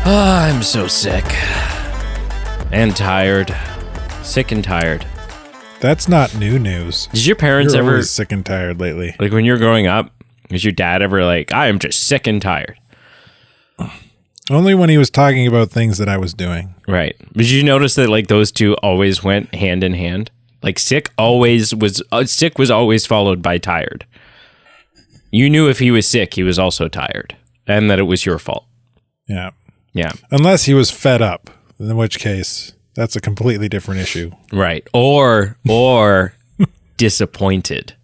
I'm so sick and tired. Sick and tired. That's not new news. Did your parents You're ever always sick and tired lately? like when you were growing up? Was your dad ever like, I am just sick and tired? Only when he was talking about things that I was doing. Right. Did you notice that like those two always went hand in hand? Like sick was always followed by tired. You knew if he was sick, he was also tired, and that it was your fault. Yeah. Yeah. Unless he was fed up, in which case that's a completely different issue. Right. Or disappointed.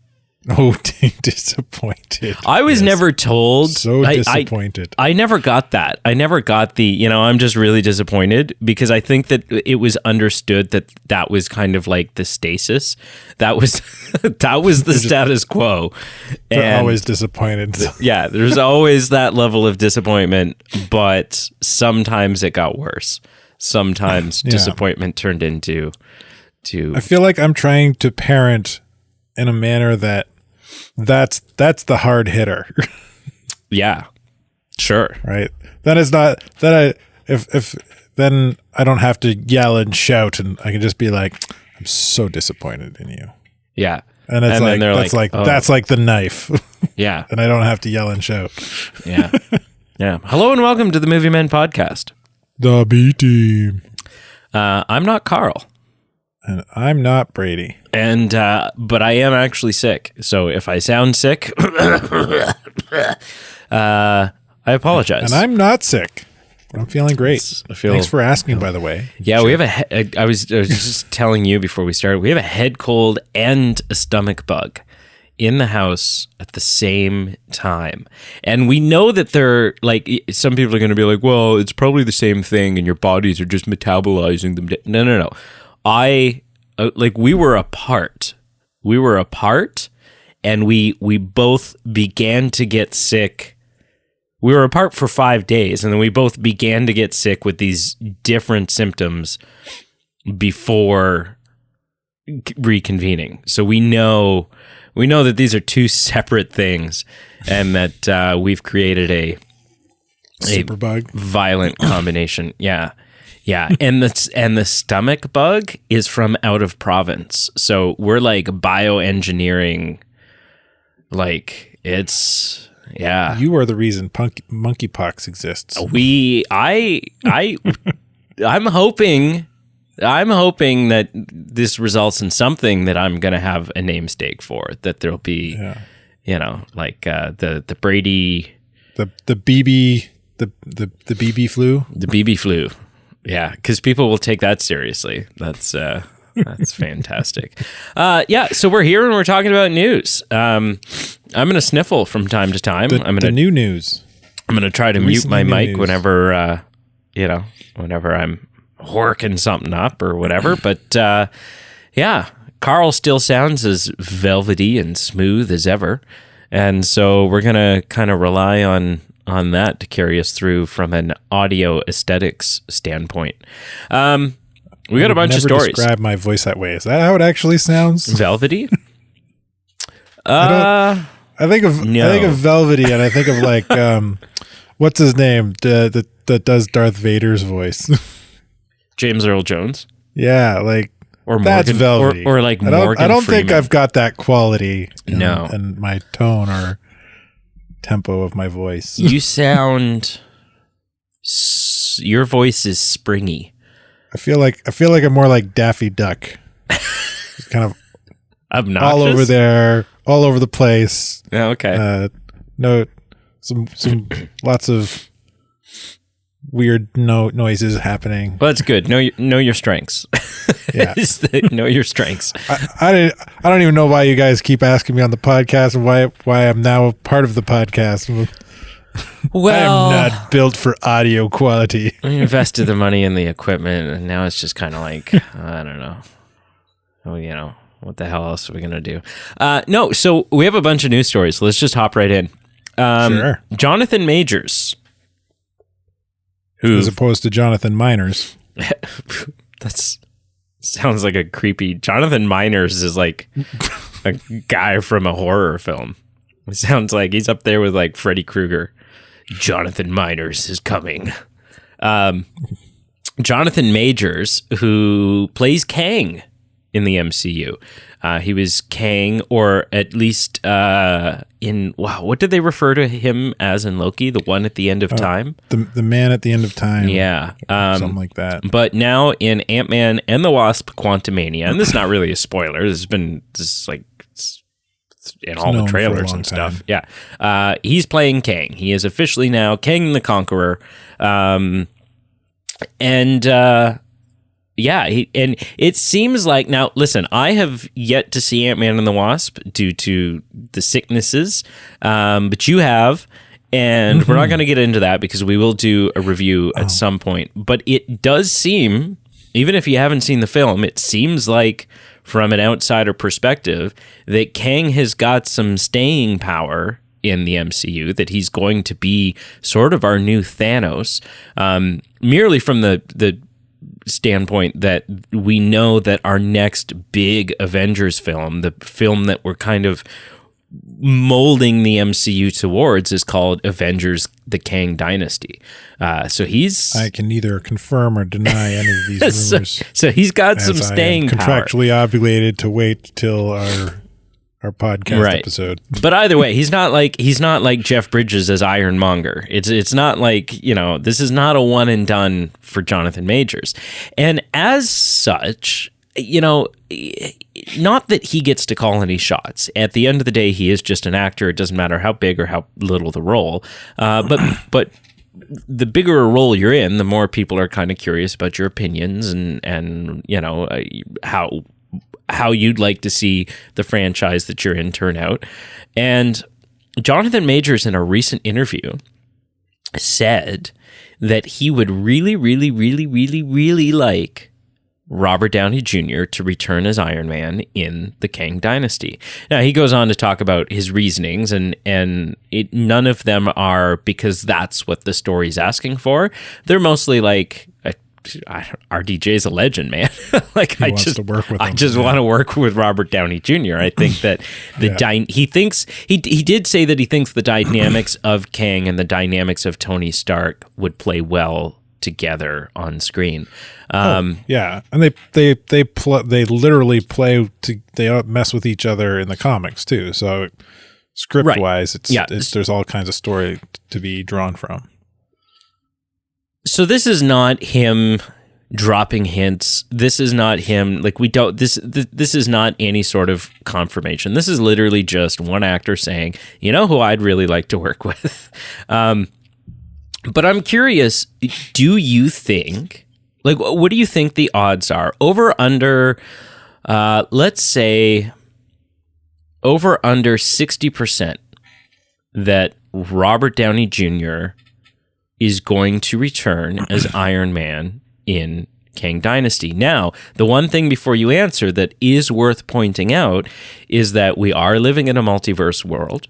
Oh, disappointed. I was never told. So disappointed. I never got that. I never got the, I'm just really disappointed, because I think that it was understood that was kind of like the stasis. That was the status quo. They're always disappointed. Yeah, there's always that level of disappointment, but sometimes it got worse. Sometimes disappointment turned into. I feel like I'm trying to parent in a manner that's the hard hitter. Yeah, sure. Right. Then it's not that if then I don't have to yell and shout, and I can just be like, I'm so disappointed in you. Yeah. And it's like, that's like the knife. Yeah. And I don't have to yell and shout. Yeah. Yeah. Hello and welcome to the Movie Men Podcast. The B Team. I'm not Carl. And I'm not Brady. And, but I am actually sick. So if I sound sick, I apologize. And I'm not sick. I'm feeling great. Thanks for asking, by the way. Yeah, sure. We have I was just telling you before we started, we have a head cold and a stomach bug in the house at the same time. And we know that they're like, some people are going to be like, well, it's probably the same thing and your bodies are just metabolizing them. No. We were apart. And we both began to get sick. We were apart for 5 days, and then we both began to get sick with these different symptoms before reconvening. So we know that these are two separate things, and that we've created a superbug violent combination. Yeah. Yeah, and the stomach bug is from out of province. So we're like bioengineering, like it's, yeah. You are the reason monkeypox exists. I'm hoping that this results in something that I'm going to have a namesake for, that there'll be, like the Brady. The BB, the BB flu. The BB flu. Yeah, because people will take that seriously. That's fantastic. So we're here and we're talking about news. I'm going to sniffle from time to time. The new news. I'm going to try to mute my mic whenever, whenever I'm working something up or whatever. But Carl still sounds as velvety and smooth as ever. And so we're going to kind of rely on that to carry us through from an audio aesthetics standpoint. We got a bunch of stories. Describe my voice that way. Is that how it actually sounds? Velvety? I think of velvety, and I think of like what's his name that does Darth Vader's voice? James Earl Jones. Yeah, like or that's Morgan, velvety. Or like Morgan. I don't Freeman. think I've got that quality. No, in my tone or tempo of my voice. You sound. Your voice is springy. I feel like I'm more like Daffy Duck. It's kind of obnoxious. All over there, all over the place. Yeah, okay. Some lots of weird noises happening. Well, that's good. Know your strengths. Yeah. Know your strengths. I don't even know why you guys keep asking me on the podcast and why I'm now a part of the podcast. Well, I'm not built for audio quality. We invested the money in the equipment, and now it's just kind of like, I don't know. Oh, what the hell else are we going to do? No, so we have a bunch of news stories. So let's just hop right in. Sure. Jonathan Majors. As opposed to Jonathan Miners. That's sounds like a creepy... Jonathan Miners is like a guy from a horror film. It sounds like he's up there with like Freddy Krueger. Jonathan Miners is coming. Jonathan Majors, who plays Kang in the MCU. He was Kang, or at least what did they refer to him as in Loki? The one at the end of time? The man at the end of time. Yeah. Something like that. But now in Ant-Man and the Wasp Quantumania, and this is not really a spoiler, it's in all the trailers and stuff. Yeah. He's playing Kang. He is officially now Kang the Conqueror. And it seems like, now listen, I have yet to see Ant-Man and the Wasp due to the sicknesses, but you have, and we're not going to get into that because we will do a review at some point. But it does seem, even if you haven't seen the film, it seems like from an outsider perspective that Kang has got some staying power in the MCU, that he's going to be sort of our new Thanos, merely from the standpoint that we know that our next big Avengers film, the film that we're kind of molding the MCU towards, is called Avengers: The Kang Dynasty. So I can neither confirm or deny any of these rumors. So he's got some staying power. Contractually obligated to wait till our podcast episode. But either way, he's not like Jeff Bridges as Ironmonger. It's not like, this is not a one and done for Jonathan Majors. And as such, not that he gets to call any shots. At the end of the day, he is just an actor. It doesn't matter how big or how little the role. But the bigger a role you're in, the more people are kind of curious about your opinions and how you'd like to see the franchise that you're in turn out. And Jonathan Majors, in a recent interview, said that he would really, really, really, really, really like Robert Downey Jr. to return as Iron Man in the Kang Dynasty. Now, he goes on to talk about his reasonings, and none of them are because that's what the story's asking for. They're mostly like, RDJ's a legend, man. Like, I just want to work with Robert Downey Jr. I think that he thinks he did say that he thinks the dynamics of Kang and the dynamics of Tony Stark would play well together on screen. And they literally play they mess with each other in the comics too. So script wise, there's all kinds of story to be drawn from. So this is not him dropping hints. This is not him, like, this is not any sort of confirmation. This is literally just one actor saying, who I'd really like to work with. But I'm curious, do you think, like, what do you think the odds are? Over under, let's say, over under 60% that Robert Downey Jr. is going to return as Iron Man in Kang Dynasty. Now, the one thing before you answer that is worth pointing out is that we are living in a multiverse world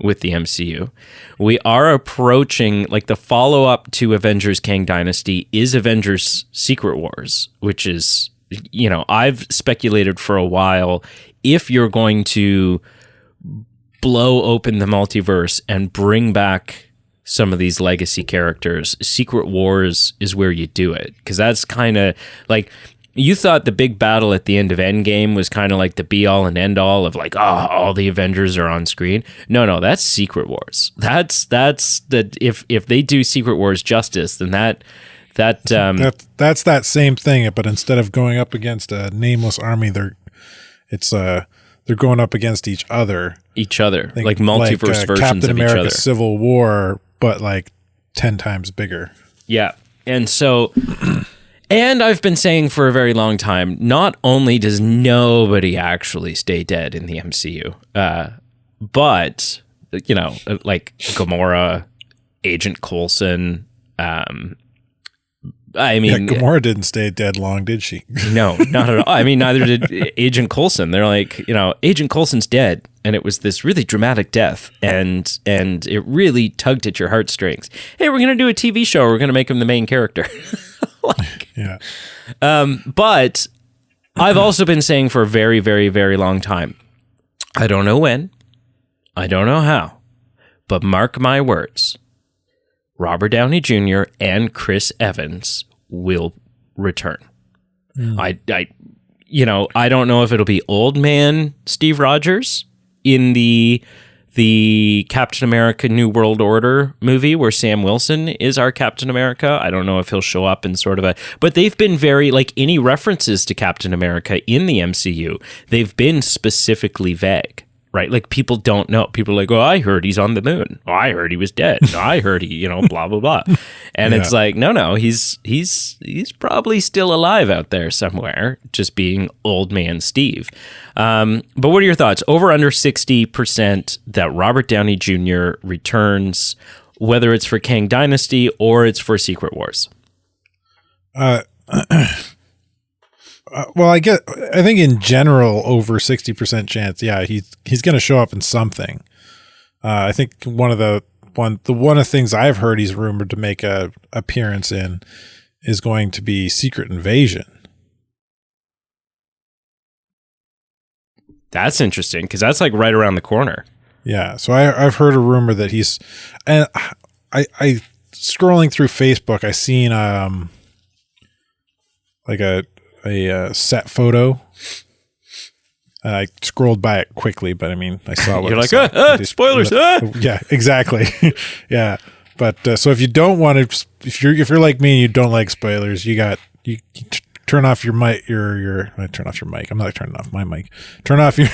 with the MCU. We are approaching, like, the follow-up to Avengers Kang Dynasty is Avengers Secret Wars, which is, I've speculated for a while, if you're going to blow open the multiverse and bring back some of these legacy characters, Secret Wars is where you do it. Because that's kind of like, you thought the big battle at the end of Endgame was kind of like the be all and end all of like, all the Avengers are on screen. No, that's Secret Wars. That's if they do Secret Wars justice, then that's that same thing. But instead of going up against a nameless army, they're going up against each other. Like multiverse versions Captain of America each other. Civil War, but like 10 times bigger. Yeah. And so, and I've been saying for a very long time, not only does nobody actually stay dead in the MCU, but, like Gamora, Agent Coulson, Gamora didn't stay dead long, did she? No, not at all. I mean, neither did Agent Coulson. They're like, Agent Coulson's dead, and it was this really dramatic death, and it really tugged at your heartstrings. Hey, we're gonna do a TV show. We're gonna make him the main character. But I've also been saying for a very, very, very long time, I don't know when, I don't know how, but mark my words, Robert Downey Jr. and Chris Evans will return. I don't know if it'll be old man Steve Rogers in the Captain America New World Order movie where Sam Wilson is our Captain America. I don't know if he'll show up in sort of but they've been very, like, any references to Captain America in the MCU, they've been specifically vague, right? Like, people don't know. People are like, oh, I heard he's on the moon. Oh, I heard he was dead. No, I heard he, blah, blah, blah. And it's like, no, he's probably still alive out there somewhere, just being old man Steve. But what are your thoughts? Over under 60% that Robert Downey Jr. returns, whether it's for Kang Dynasty or it's for Secret Wars? Well, I think in general, over 60% chance. Yeah, he's going to show up in something. I think one of the things I've heard he's rumored to make a appearance in is going to be Secret Invasion. That's interesting because that's like right around the corner. Yeah, so I've heard a rumor that he's, and I scrolling through Facebook, I seen like a set photo. I scrolled by it quickly, but I mean, I saw what you're like. Spoilers! Yeah, exactly. Yeah, but so if you don't want to, if you're like me and you don't like spoilers, you turn off your mic. Turn off your mic. I'm not turning off my mic. Turn off your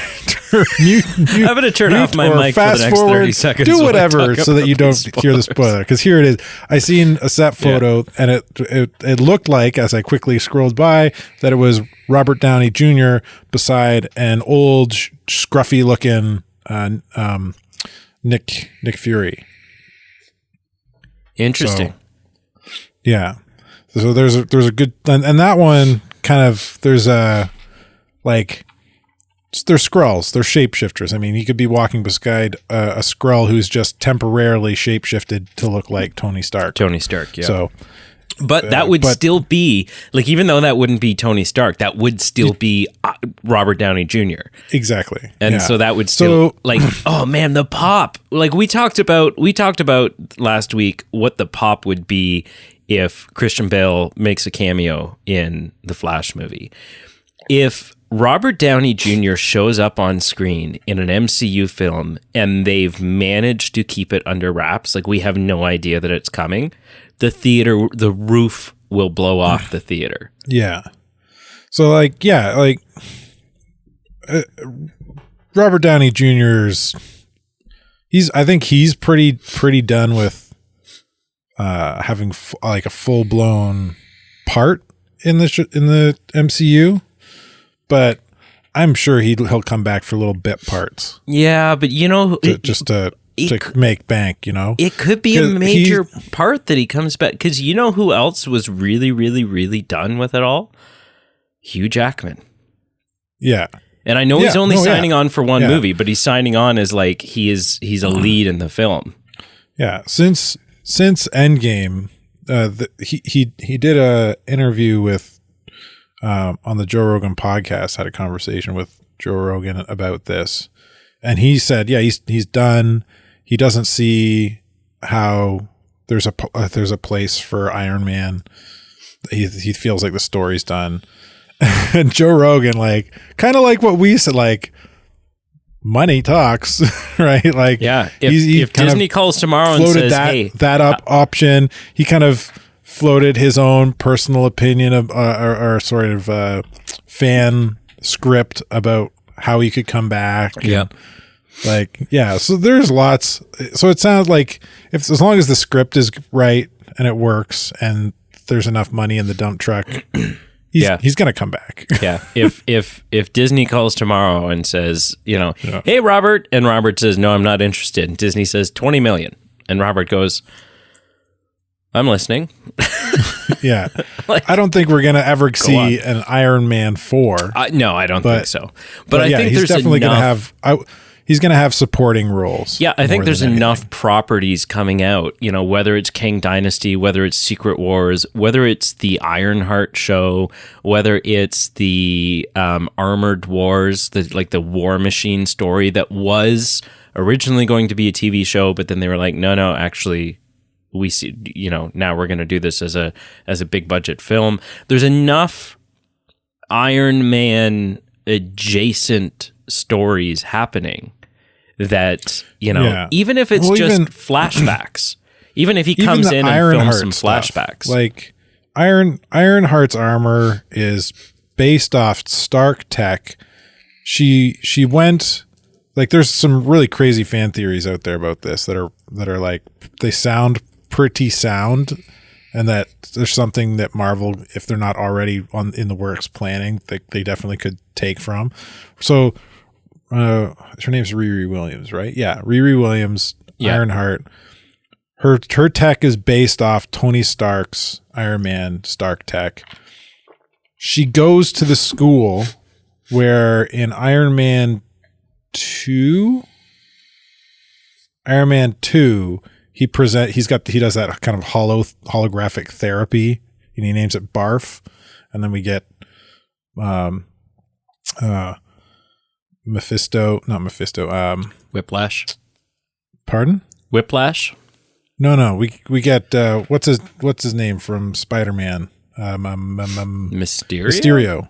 mute. I'm going to turn off my mic for the next 30 seconds. Do whatever so that you don't hear the spoiler. Because here it is. I seen a set photo, and it looked like, as I quickly scrolled by, that it was Robert Downey Jr. beside an old, scruffy looking Nick Fury. Interesting. So, yeah. So there's a good, and that one kind of, there's they're Skrulls, they're shapeshifters. I mean, he could be walking beside a Skrull who's just temporarily shapeshifted to look like Tony Stark. Yeah. So, but that would still be, like, even though that wouldn't be Tony Stark, that would still be Robert Downey Jr. Exactly. And so that would still, like, oh man, the pop. Like we talked about last week what the pop would be if Christian Bale makes a cameo in the Flash movie. If Robert Downey Jr. shows up on screen in an MCU film and they've managed to keep it under wraps, like we have no idea that it's coming, the roof will blow off the theater. Yeah. So Robert Downey Jr.'s, I think he's pretty done with having like a full blown part in the MCU, but I'm sure he'll come back for little bit parts. Yeah, but to make bank. It could be a major part that he comes back, because you know who else was really, really, really done with it all? Hugh Jackman. Yeah. And I know he's only signing on for one movie, but he's signing on as like he's a lead in the film. Yeah, since Endgame, he did a interview with on the Joe Rogan podcast. Had a conversation with Joe Rogan about this, and he said, yeah, he's done. He doesn't see how there's a place for Iron Man. He feels like the story's done. And Joe Rogan, like, kind of like what we said, like, money talks, right? Like, yeah, if Disney calls tomorrow and says, that option, he kind of floated his own personal opinion of or sort of fan script about how he could come back. Yeah. So there's lots. So it sounds like as long as the script is right and it works and there's enough money in the dump truck, he's going to come back. Yeah. If Disney calls tomorrow and says, hey, Robert, and Robert says, no, I'm not interested. And Disney says 20 million. And Robert goes, I'm listening. Yeah. I don't think we're going to ever see an Iron Man 4. No, I don't think so. But I think he's definitely going to have... He's going to have supporting roles. Yeah, I think there's enough properties coming out, whether it's Kang Dynasty, whether it's Secret Wars, whether it's the Ironheart show, whether it's the Armored Wars, the War Machine story that was originally going to be a TV show, but then they were like, no, actually, we see, now we're going to do this as a big budget film. There's enough Iron Man adjacent stories happening that, even if it's just flashbacks, even if he comes in and films some flashbacks. Like Ironheart's armor is based off Stark tech. She went, like, there's some really crazy fan theories out there about this that are like, they sound pretty sound, and that there's something that Marvel, if they're not already in the works planning, they definitely could take from. So her name's Riri Williams, right? Yeah, Riri Williams, Ironheart. Her tech is based off Tony Stark's Iron Man Stark tech. She goes to the school where in Iron Man 2, he does that kind of holographic therapy, and he names it Barf, and then we get Whiplash. Pardon? Whiplash? No, we get what's his name from Spider-Man? Mysterio.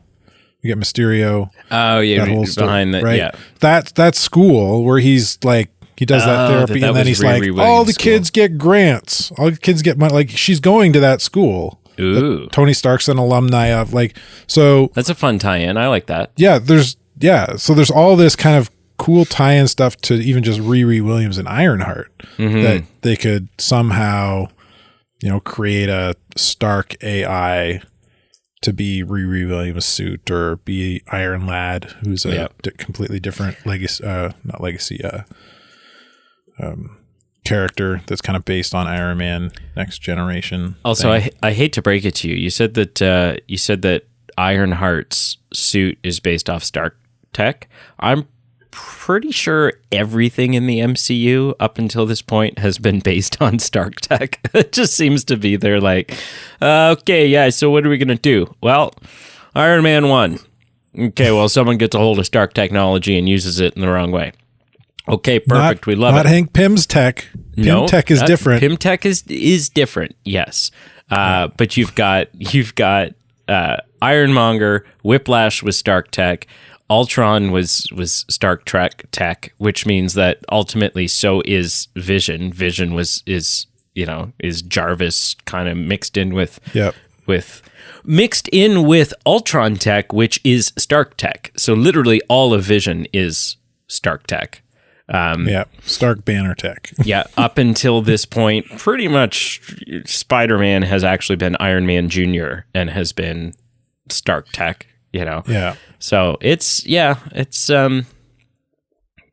We get Mysterio. Oh yeah, behind that, right? Yeah. That school where he's like, he does that therapy, and then he's like, all the kids get grants. All the kids get money. Like, she's going to that school. Ooh. Tony Stark's an alumni of, like, so. That's a fun tie-in. I like that. Yeah, so there's all this kind of cool tie-in stuff to even just Riri Williams and Ironheart that they could somehow, create a Stark AI to be Riri Williams' suit, or be Iron Lad, who's a completely different character that's kind of based on Iron Man Next Generation. Also, I hate to break it to you. You said that Ironheart's suit is based off Stark tech. I'm pretty sure everything in the MCU up until this point has been based on Stark tech. It just seems to be, they're like, okay, yeah, so what are we going to do? Well, Iron Man 1. Okay, well, someone gets a hold of Stark technology and uses it in the wrong way. Okay, perfect. We love it. Not Hank Pym's tech. Pym tech is different. Pym tech is different, yes. But you've got Ironmonger, Whiplash was Stark tech, Ultron was Stark tech, which means that ultimately so is Vision. Vision is Jarvis kind of mixed in with Ultron tech, which is Stark tech. So literally all of Vision is Stark tech. Stark Banner tech. Yeah, up until this point, pretty much Spider-Man has actually been Iron Man Jr. and has been Stark tech, Yeah. So it's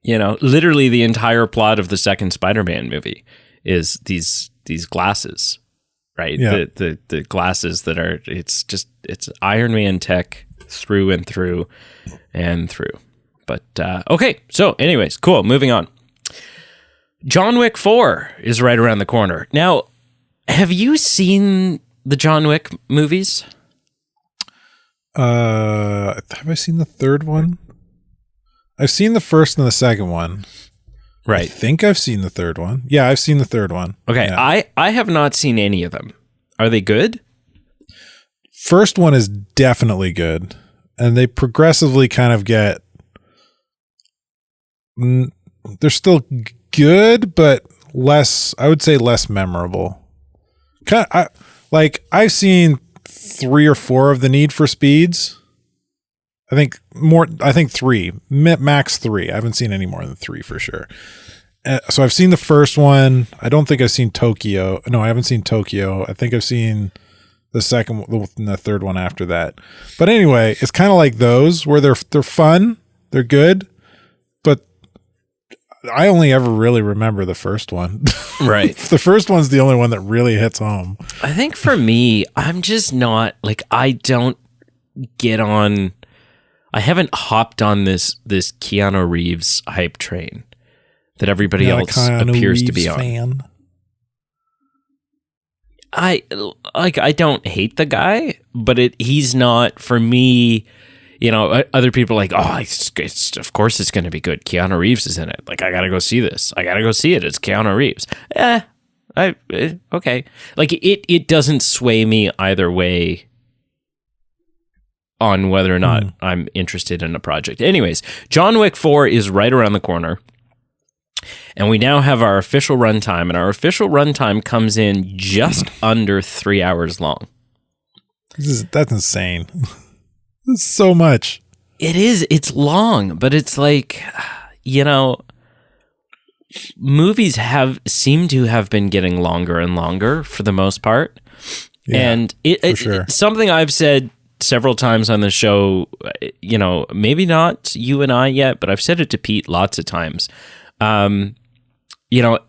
literally the entire plot of the second Spider-Man movie is these glasses, right? Yeah. The glasses that are, it's Iron Man tech through and through and through. But okay, so anyways, cool. Moving on. John Wick 4 is right around the corner. Now, have you seen the John Wick movies? Have I seen the third one? I've seen the first and the second one. Right. I think I've seen the third one. Yeah, I've seen the third one. Okay, yeah. I have not seen any of them. Are they good? First one is definitely good, and they progressively kind of get. They're still good, but less. I would say less memorable. I've seen 3 or 4 of the Need for Speeds. I think 3, max 3. I haven't seen any more than 3 for sure. So I've seen the first one. I don't think I've seen Tokyo. No, I haven't seen Tokyo. I think I've seen the second and the third one after that. But anyway, it's kind of like those where they're fun, they're good, but I only ever really remember the first one. Right. The first one's the only one that really hits home. I think for me, I'm just not, like, I don't get on, I haven't hopped on this Keanu Reeves hype train that everybody else appears to be on. Fan. I don't hate the guy, but he's not, for me. Other people are like, oh, it's of course it's going to be good. Keanu Reeves is in it. Like, I got to go see this. I got to go see it. It's Keanu Reeves. okay. Like it doesn't sway me either way on whether or not I'm interested in a project. Anyways, John Wick 4 is right around the corner. And we now have our official runtime, and our official runtime comes in just under 3 hours long. That's insane. That's so much. It is. It's long, but it's like, movies seem to have been getting longer and longer for the most part. Yeah, and it's something I've said several times on the show, maybe not you and I yet, but I've said it to Pete lots of times.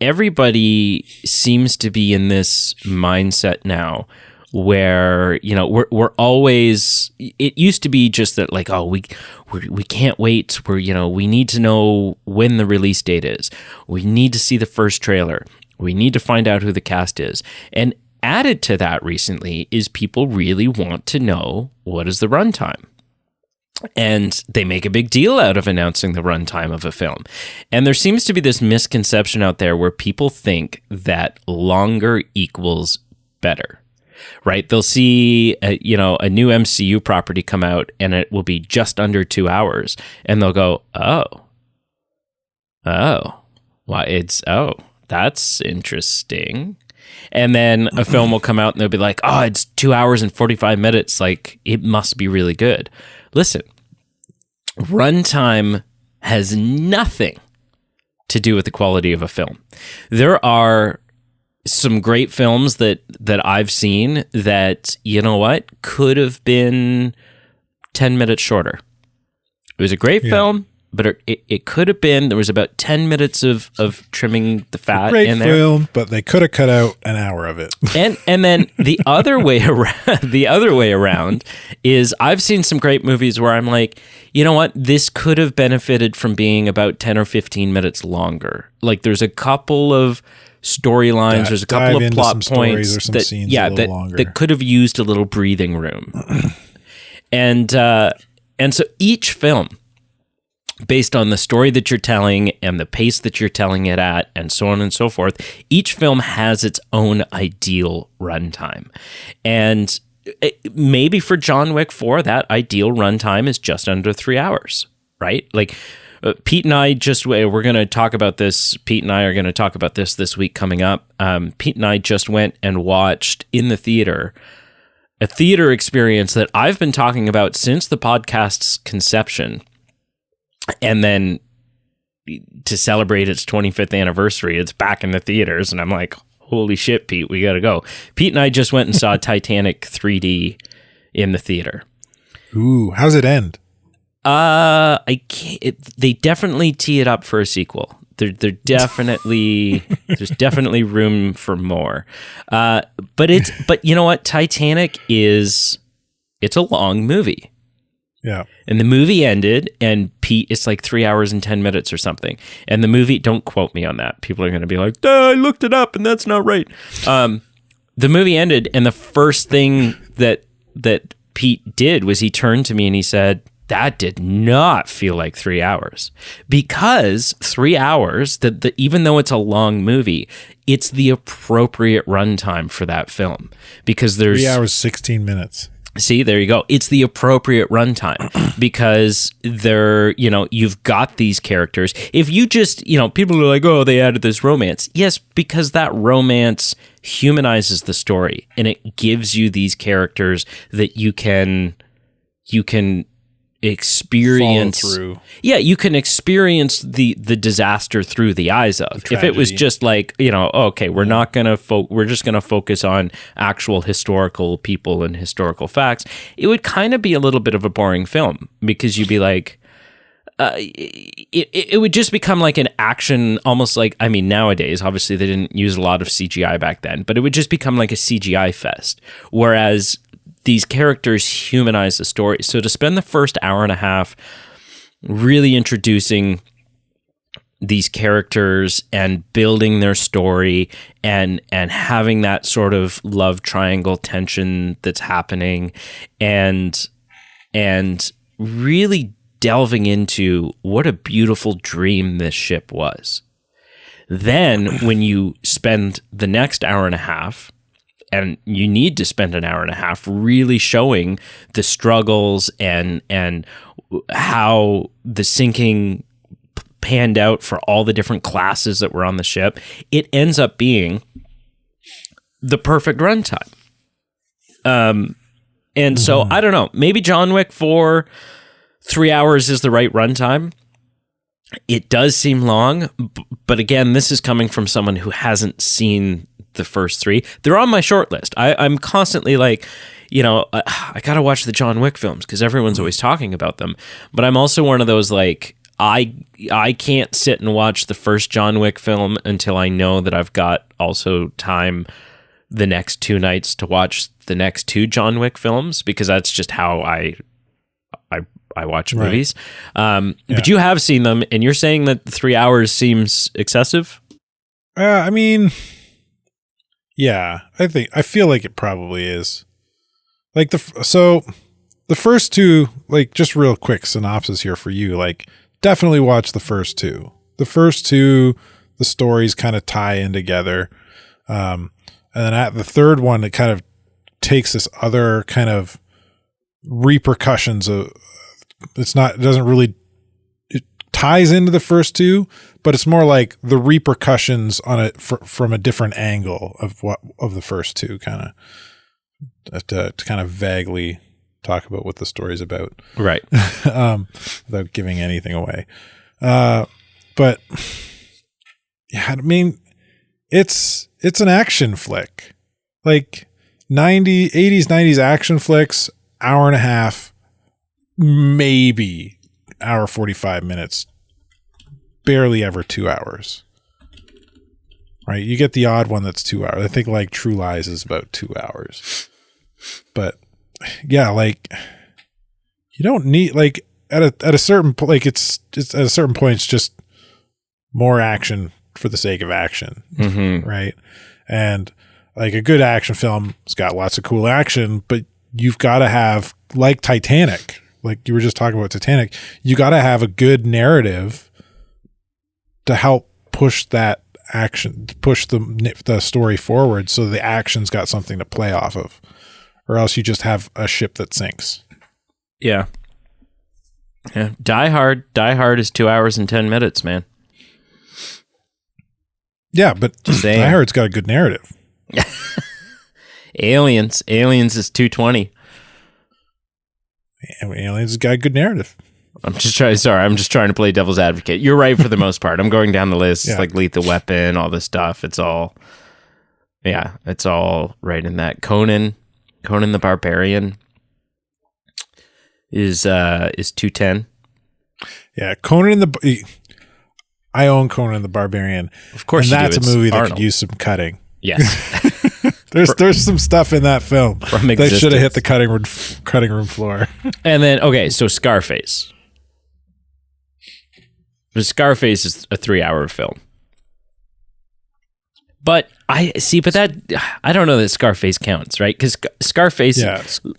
Everybody seems to be in this mindset now where, we're always, it used to be just that like, oh, we can't wait. We need to know when the release date is. We need to see the first trailer. We need to find out who the cast is. And added to that recently is people really want to know what is the runtime. And they make a big deal out of announcing the runtime of a film. And there seems to be this misconception out there where people think that longer equals better, right? They'll see a new MCU property come out and it will be just under 2 hours. And they'll go, that's interesting. And then a film will come out and they'll be like, oh, it's 2 hours and 45 minutes. Like, it must be really good. Listen, runtime has nothing to do with the quality of a film. There are some great films that I've seen that, could have been 10 minutes shorter. It was a great film, but it could have been, there was about 10 minutes of trimming the fat in there. Great film, but they could have cut out an hour of it. And then the other way around is I've seen some great movies where I'm like, you know what? This could have benefited from being about 10 or 15 minutes longer. Like there's a couple of storylines, there's a couple of plot points that could have used a little breathing room. And so each film, based on the story that you're telling and the pace that you're telling it at and so on and so forth, each film has its own ideal runtime. And maybe for John Wick 4, that ideal runtime is just under 3 hours, right? Like Pete and I we're going to talk about this. Pete and I are going to talk about this week coming up. Pete and I just went and watched in the theater a theater experience that I've been talking about since the podcast's conception. And then to celebrate its 25th anniversary, it's back in the theaters. And I'm like, holy shit, Pete, we got to go. Pete and I just went and saw Titanic 3D in the theater. Ooh, how's it end? They definitely tee it up for a sequel. There's definitely room for more. But you know what? Titanic it's a long movie. Yeah. And the movie ended, and Pete, it's like 3 hours and 10 minutes or something. And the movie, don't quote me on that. People are going to be like, I looked it up and that's not right. The movie ended, and the first thing that Pete did was he turned to me and he said, that did not feel like 3 hours. Because 3 hours, even though it's a long movie, it's the appropriate runtime for that film. Because there's 3 hours, 16 minutes. See, there you go. It's the appropriate runtime because you've got these characters. If you just, people are like, oh, they added this romance. Yes, because that romance humanizes the story and it gives you these characters that you can experience through. Yeah, you can experience the disaster through the eyes of. If it was just like, okay, we're not going to we're just going to focus on actual historical people and historical facts, it would kind of be a little bit of a boring film because you'd be like it would just become like an action, almost like, nowadays, obviously they didn't use a lot of CGI back then, but it would just become like a CGI fest. Whereas these characters humanize the story. So to spend the first hour and a half really introducing these characters and building their story and having that sort of love triangle tension that's happening and really delving into what a beautiful dream this ship was. Then when you spend the next hour and a half, and you need to spend an hour and a half really showing the struggles and how the sinking panned out for all the different classes that were on the ship, it ends up being the perfect runtime. And so I don't know, maybe John Wick 4, 3 hours is the right runtime. It does seem long, but again, this is coming from someone who hasn't seen the first three. They're on my short list. I'm constantly like, I gotta watch the John Wick films because everyone's always talking about them. But I'm also one of those like, I can't sit and watch the first John Wick film until I know that I've got also time the next 2 nights to watch the next 2 John Wick films, because that's just how I watch movies. But you have seen them, and you're saying that 3 hours seems excessive? I mean, yeah, I feel like it probably is. Like the first 2, like, just real quick synopsis here for you, like, definitely watch the first 2. The first 2, the stories kind of tie in together. And then at the third one, it kind of takes this other kind of repercussions of, it ties into the first 2, but it's more like the repercussions on it from a different angle of the first 2, kind of to kind of vaguely talk about what the story's about. Right. Without giving anything away. But yeah, I mean, it's an action flick. Like 80s, 90s action flicks, hour and a half, maybe hour 45 minutes, barely ever 2 hours. Right? You get the odd one that's 2 hours. I think like True Lies is about 2 hours. But yeah, like you don't need, like, at a certain point, like it's at a certain point, it's just more action for the sake of action. Right? And like a good action film has got lots of cool action, but you've got to have, like Titanic, like you were just talking about Titanic, you got to have a good narrative to help push that action, push the story forward, so the action's got something to play off of, or else you just have a ship that sinks. Yeah. Die Hard is 2 hours and 10 minutes, man. Yeah, but Die Hard's got a good narrative. Aliens is 220. Aliens has got a good narrative. I'm just trying to play devil's advocate. You're right for the most part. I'm going down the list, like Lethal Weapon, all this stuff. It's all right in that. Conan the Barbarian is 210. Yeah, I own Conan the Barbarian. Of course, and that's a movie that could use some cutting. Yes. There's some stuff in that film that should have hit the cutting room floor. And then, okay, so Scarface. Scarface is a 3-hour film. But I don't know that Scarface counts, right? Because Scarface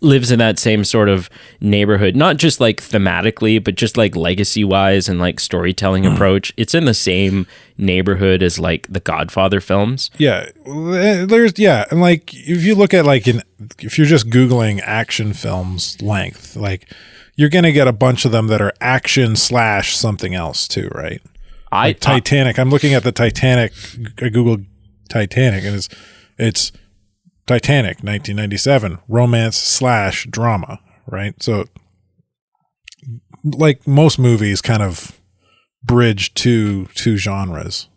lives in that same sort of neighborhood, not just like thematically, but just like legacy wise and like storytelling approach. It's in the same neighborhood as like the Godfather films. Yeah, and like if you look at if you're just Googling action films length, like you're gonna get a bunch of them that are action / something else too, right? Like Titanic. I'm looking at the Titanic. I Googled Titanic, and it's Titanic 1997 romance / drama, right? So like most movies kind of bridge two genres.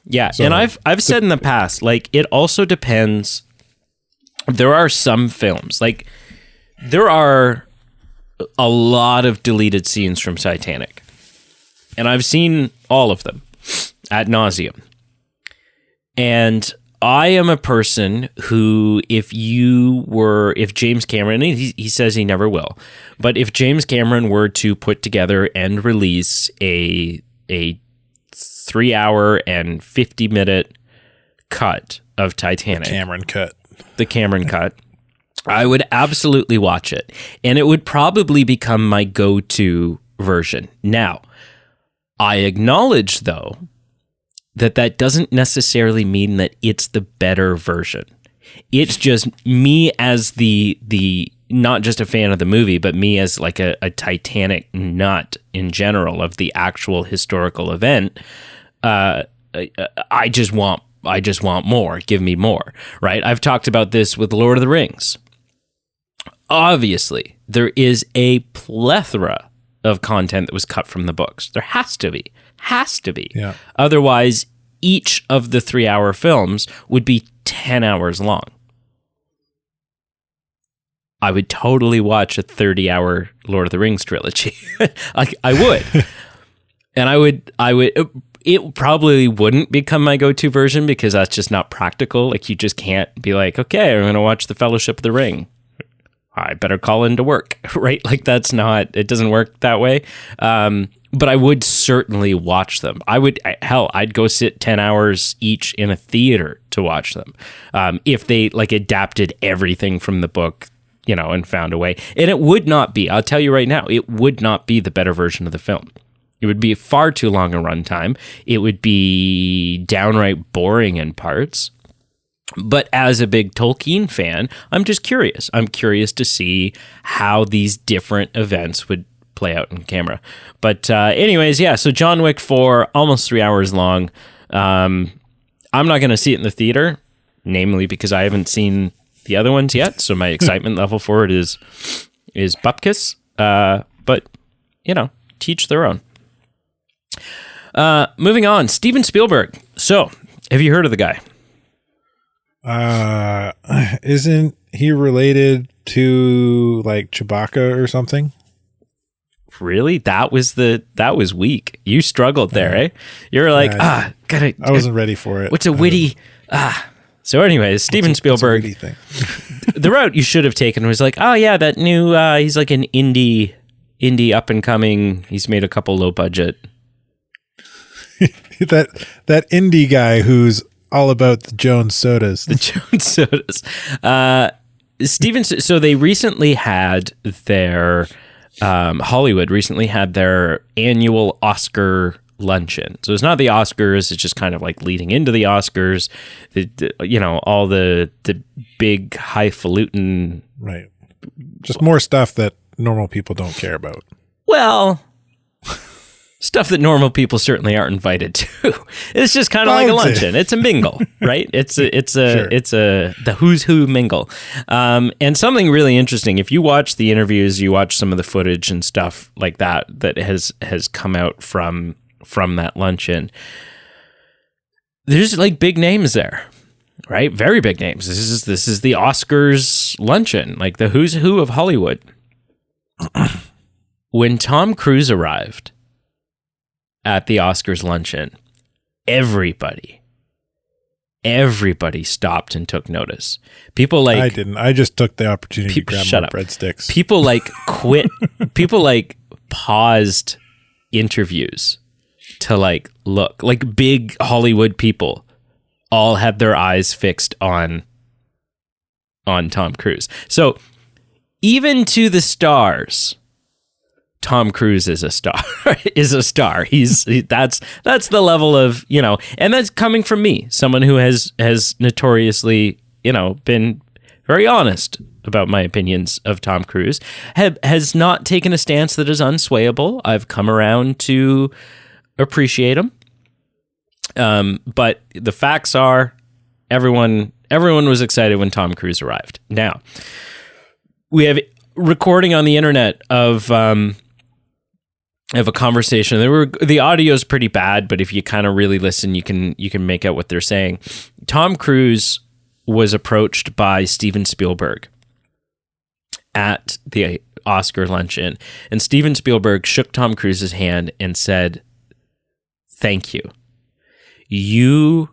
Yeah, so, and I've said in the past, like, it also depends. There are some films, like there are a lot of deleted scenes from Titanic, and I've seen all of them ad nauseum. And I am a person who, if James Cameron, and he says he never will, but if James Cameron were to put together and release a 3 hour and 50-minute cut of Titanic, the Cameron cut, I would absolutely watch it. And it would probably become my go-to version. Now, I acknowledge, though, that doesn't necessarily mean that it's the better version. It's just me as the not just a fan of the movie, but me as like a Titanic nut in general of the actual historical event. I just want more. Give me more, right? I've talked about this with Lord of the Rings. Obviously, there is a plethora of content that was cut from the books. There has to be. Yeah. Otherwise, each of the 3-hour films would be 10 hours long. I would totally watch a 30-hour Lord of the Rings trilogy. I would. And I would, it probably wouldn't become my go-to version because that's just not practical. Like, you just can't be like, okay, I'm going to watch The Fellowship of the Ring. I better call into work, right? Like, it doesn't work that way. But I would certainly watch them. I'd go sit 10 hours each in a theater to watch them. If they like adapted everything from the book, and found a way. And it would not be, I'll tell you right now, it would not be the better version of the film. It would be far too long a runtime. It would be downright boring in parts. But as a big Tolkien fan, I'm just curious. I'm curious to see how these different events would play out in camera. But anyways, yeah, so John Wick 4, almost 3 hours long. I'm not going to see it in the theater, namely because I haven't seen the other ones yet, so my excitement level for it is bupkis. But, teach their own. Moving on, Steven Spielberg. So, have you heard of the guy? Isn't he related to like Chewbacca or something? Really? That was weak. You struggled there, eh? You were like, I wasn't ready for it. What's a witty? So anyways, Steven Spielberg, the route you should have taken was like, oh yeah, that new, he's like an indie up and coming. He's made a couple low budget. that indie guy who's all about the Jones sodas. The Jones sodas. So they recently had their, Hollywood recently had their annual Oscar luncheon. So it's not the Oscars, it's just kind of like leading into the Oscars, all the big highfalutin, right? Just more stuff that normal people don't care about. Well, stuff that normal people certainly aren't invited to. It's just kind of like a luncheon. It's a mingle, right? It's the who's who mingle. And something really interesting, if you watch the interviews, you watch some of the footage and stuff like that has come out from that luncheon, there's like big names there, right? Very big names. This is the Oscars luncheon, like the who's who of Hollywood. When Tom Cruise arrived at the Oscars luncheon, everybody stopped and took notice. People like, I didn't. I just took the opportunity to grab my breadsticks. People like quit. People like paused interviews to like look. Like big Hollywood people all had their eyes fixed on Tom Cruise. So even to the stars, Tom Cruise is a star. That's the level of, and that's coming from me, someone who has notoriously, been very honest about my opinions of Tom Cruise, has not taken a stance that is unswayable. I've come around to appreciate him. But the facts are everyone was excited when Tom Cruise arrived. Now, we have recording on the internet of a conversation. The audio is pretty bad, but if you kind of really listen, you can make out what they're saying. Tom Cruise was approached by Steven Spielberg at the Oscar luncheon, and Steven Spielberg shook Tom Cruise's hand and said, "Thank you. You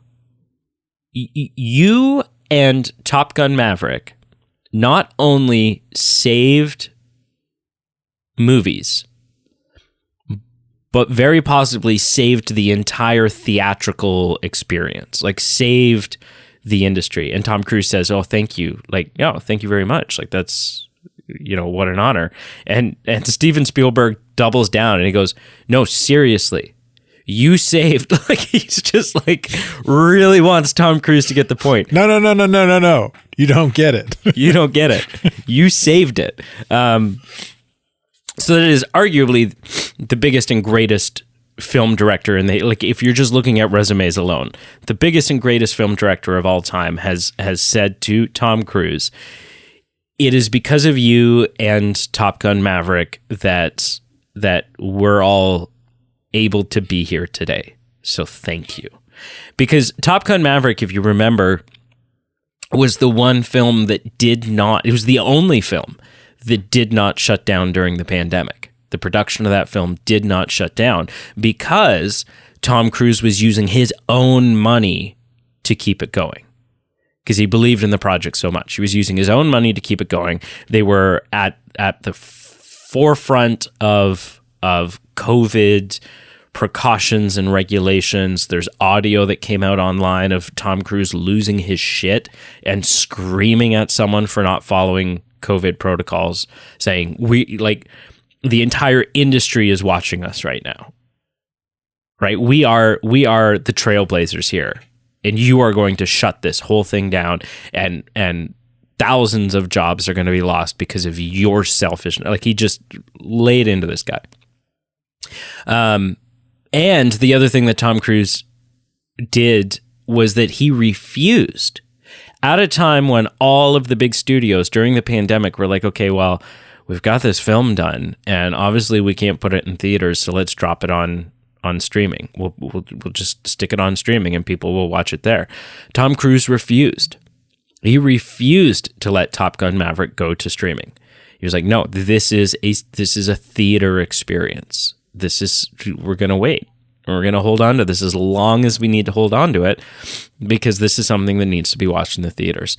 and Top Gun Maverick not only saved movies, but very possibly saved the entire theatrical experience, like saved the industry." And Tom Cruise says, "Oh, thank you. Like, thank you very much. Like, that's, what an honor." And Steven Spielberg doubles down and he goes, "No, seriously, You saved, like, he's just like really wants Tom Cruise to get the point. No. You don't get it. You don't get it. You saved it. So that it is arguably the biggest and greatest film director. And they, like, if you're just looking at resumes alone, the biggest and greatest film director of all time has said to Tom Cruise, it is because of you and Top Gun Maverick that we're all able to be here today. So thank you. Because Top Gun Maverick, if you remember, was the one film that it was the only film that did not shut down during the pandemic. The production of that film did not shut down because Tom Cruise was using his own money to keep it going. Because he believed in the project so much. He was using his own money to keep it going. They were at the forefront of COVID precautions and regulations. There's audio that came out online of Tom Cruise losing his shit and screaming at someone for not following COVID protocols, saying, the entire industry is watching us right now. Right? We are the trailblazers here, and you are going to shut this whole thing down, and thousands of jobs are going to be lost because of your selfishness. Like, he just laid into this guy. And the other thing that Tom Cruise did was that he refused, at a time when all of the big studios during the pandemic were like, okay, well, we've got this film done, and obviously we can't put it in theaters, so let's drop it on streaming. We'll just stick it on streaming, and people will watch it there. Tom Cruise refused. He refused to let Top Gun Maverick go to streaming. He was like, no, this is a theater experience. We're going to wait. We're going to hold on to this as long as we need to hold on to it, because this is something that needs to be watched in the theaters.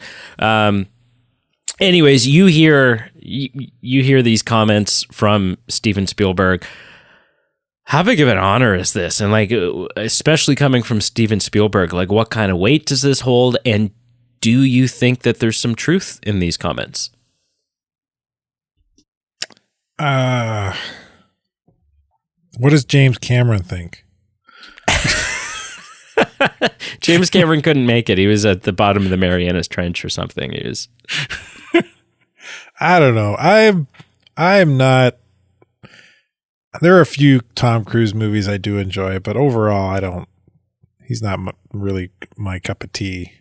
Anyways, you hear these comments from Steven Spielberg. How big of an honor is this? And, like, especially coming from Steven Spielberg, like, what kind of weight does this hold? And do you think that there's some truth in these comments? What does James Cameron think? James Cameron couldn't make it. He was at the bottom of the Marianas Trench or something. He was. I don't know. I'm not. There are a few Tom Cruise movies I do enjoy, but overall, I don't. He's not really my cup of tea.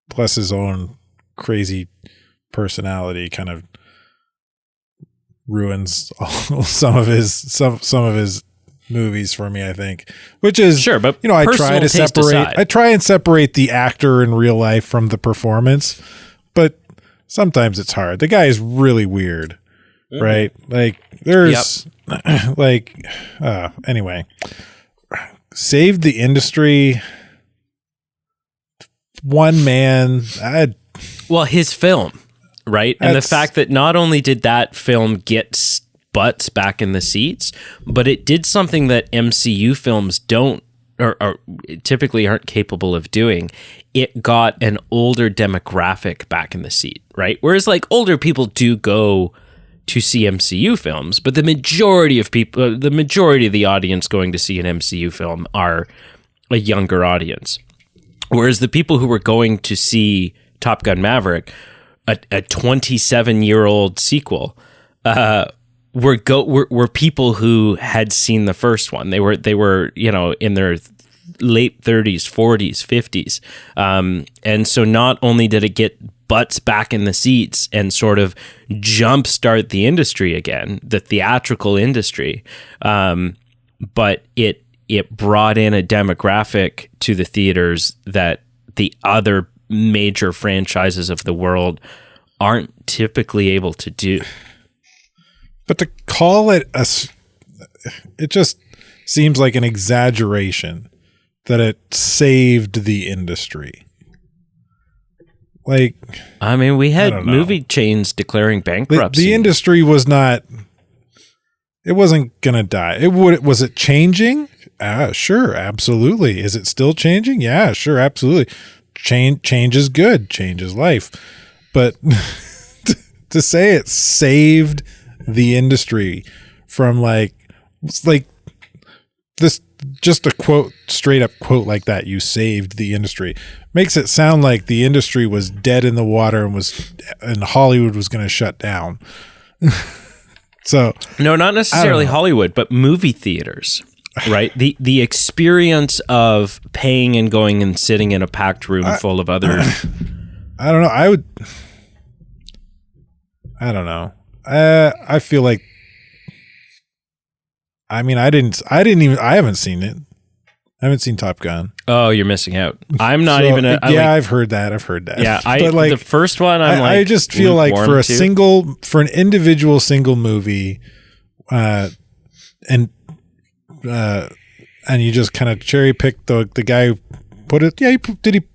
Plus, his own crazy personality kind of ruins some of his movies for me, I think. Which is sure, but I try and separate the actor in real life from the performance, but sometimes it's hard. The guy is really weird, right? Like, there's anyway, saved the industry. One man. His film, right? And the fact that not only did that film get butts back in the seats, but it did something that MCU films don't or typically aren't capable of doing. It got an older demographic back in the seat, right? Whereas, like, older people do go to see MCU films, but the majority of the audience going to see an MCU film are a younger audience. Whereas the people who were going to see Top Gun Maverick, a 27-year-old sequel, were people who had seen the first one. They were in their late 30s, 40s, 50s. And so not only did it get butts back in the seats and sort of jumpstart the industry again, the theatrical industry, but it brought in a demographic to the theaters that the other major franchises of the world aren't typically able to do. But to call it it just seems like an exaggeration that it saved the industry. Like, I mean, we had movie chains declaring bankruptcy. The industry was not. It wasn't gonna die. Was it changing? Sure, absolutely. Is it still changing? Yeah, sure, absolutely. Change is good. Change is life. But to say it saved the industry from like this, just a straight up quote like that, "You saved the industry," makes it sound like the industry was dead in the water and Hollywood was going to shut down. So no, not necessarily Hollywood, but movie theaters. Right. The experience of paying and going and sitting in a packed room full of other. I don't know. I don't know. I feel like. I mean, I haven't seen it. I haven't seen Top Gun. Oh, you're missing out. I'm not even. I've heard that. Yeah, but like the first one, I just feel like for an individual single movie, and you just kind of cherry pick the guy who put it. Yeah,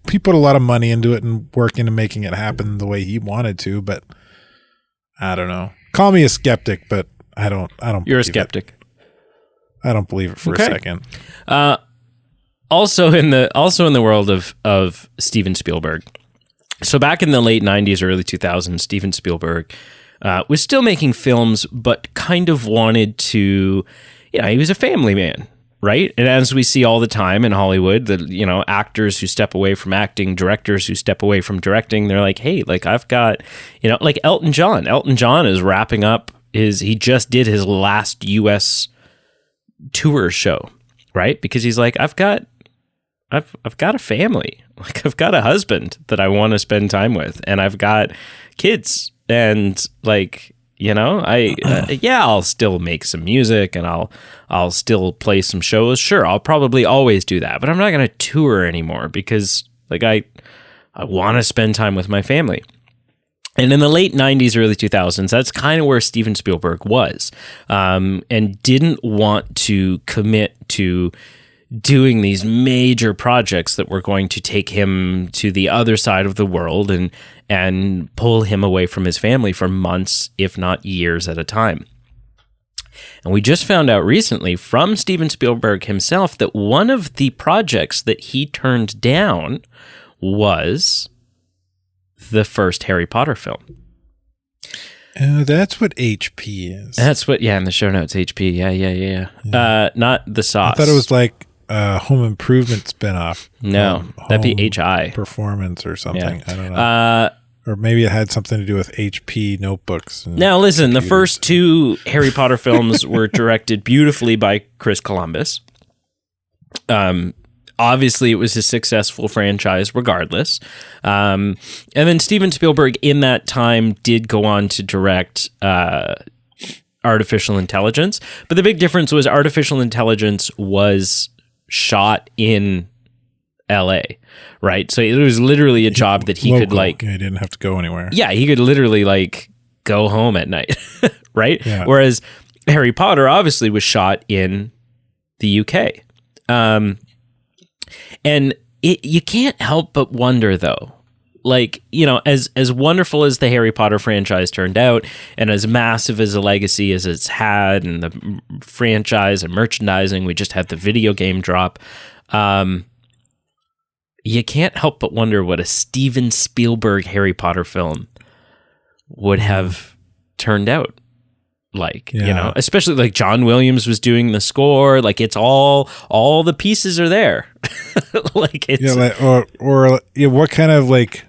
he put a lot of money into it and work into making it happen the way he wanted to. But I don't know. Call me a skeptic, but I don't. You're a skeptic. I don't believe it for a second. Also in the world of Steven Spielberg. So back in the late 90s, early 2000s, Steven Spielberg was still making films, but kind of wanted to, he was a family man, right? And as we see all the time in Hollywood, actors who step away from acting, directors who step away from directing, they're like, hey, like I've got, like Elton John. Elton John is wrapping up he just did his last U.S. tour show, right? Because he's like, I've got a family, like I've got a husband that I want to spend time with, and I've got kids, and like I'll still make some music and I'll still play some shows. Sure, I'll probably always do that, but I'm not going to tour anymore because like I want to spend time with my family. And in the late 90s, early 2000s, that's kind of where Steven Spielberg was, and didn't want to commit to doing these major projects that were going to take him to the other side of the world and pull him away from his family for months, if not years at a time. And we just found out recently from Steven Spielberg himself that one of the projects that he turned down was the first Harry Potter film. That's what HP is. That's what, in the show notes, HP. Yeah. Not the sauce. I thought it was like a Home Improvement spinoff. No, that'd be HI. Performance or something. Yeah. I don't know. Or maybe it had something to do with HP notebooks. Now, listen, the first two Harry Potter films were directed beautifully by Chris Columbus. Obviously, it was a successful franchise regardless. And then Steven Spielberg in that time did go on to direct Artificial Intelligence. But the big difference was Artificial Intelligence was shot in LA, right? So it was literally a job that he could like... Yeah, he didn't have to go anywhere. Yeah, he could literally like go home at night, right? Yeah. Whereas Harry Potter obviously was shot in the UK. And you can't help but wonder, though, like, as wonderful as the Harry Potter franchise turned out and as massive as a legacy as it's had and the franchise and merchandising, we just had the video game drop. You can't help but wonder what a Steven Spielberg Harry Potter film would have turned out like, especially like John Williams was doing the score. Like it's all the pieces are there. Like it's what kind of like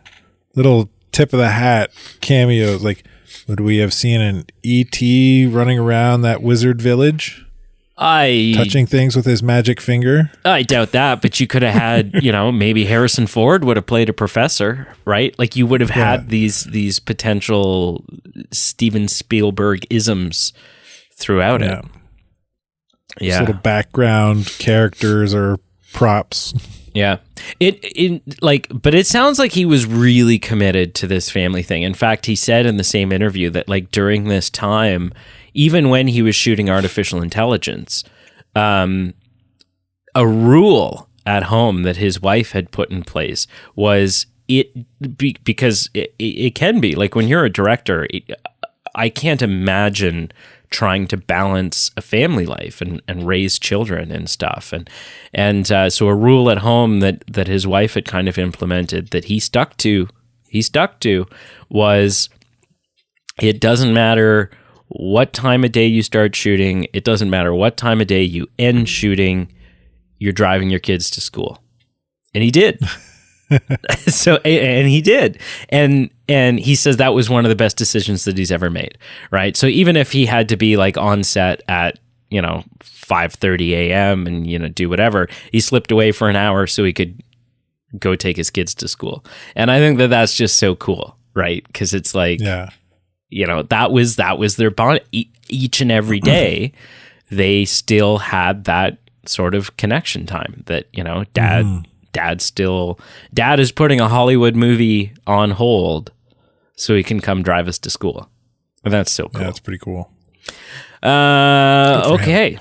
little tip of the hat cameos? Like, would we have seen an E.T. running around that wizard village? Touching things with his magic finger? I doubt that, but you could have had, maybe Harrison Ford would have played a professor, right? Like you would have had these potential Steven Spielberg isms throughout it. Yeah. Little background characters or props. Yeah. But it sounds like he was really committed to this family thing. In fact, he said in the same interview that like during this time, even when he was shooting Artificial Intelligence, a rule at home that his wife had put in place was because it can be like when you're a director, I can't imagine trying to balance a family life and raise children and stuff. And so a rule at home that his wife had kind of implemented that he stuck to was it doesn't matter what time of day you start shooting. It doesn't matter what time of day you end shooting. you're driving your kids to school. And he did. And he did. And he says that was one of the best decisions that he's ever made, right? So even if he had to be like on set at, 5:30 a.m. and, do whatever, he slipped away for an hour so he could go take his kids to school. And I think that that's just so cool, right? Because it's like, that was their bond. Each and every day, they still had that sort of connection time that, Dad is putting a Hollywood movie on hold so he can come drive us to school. And that's so cool. Yeah, that's pretty cool. Okay.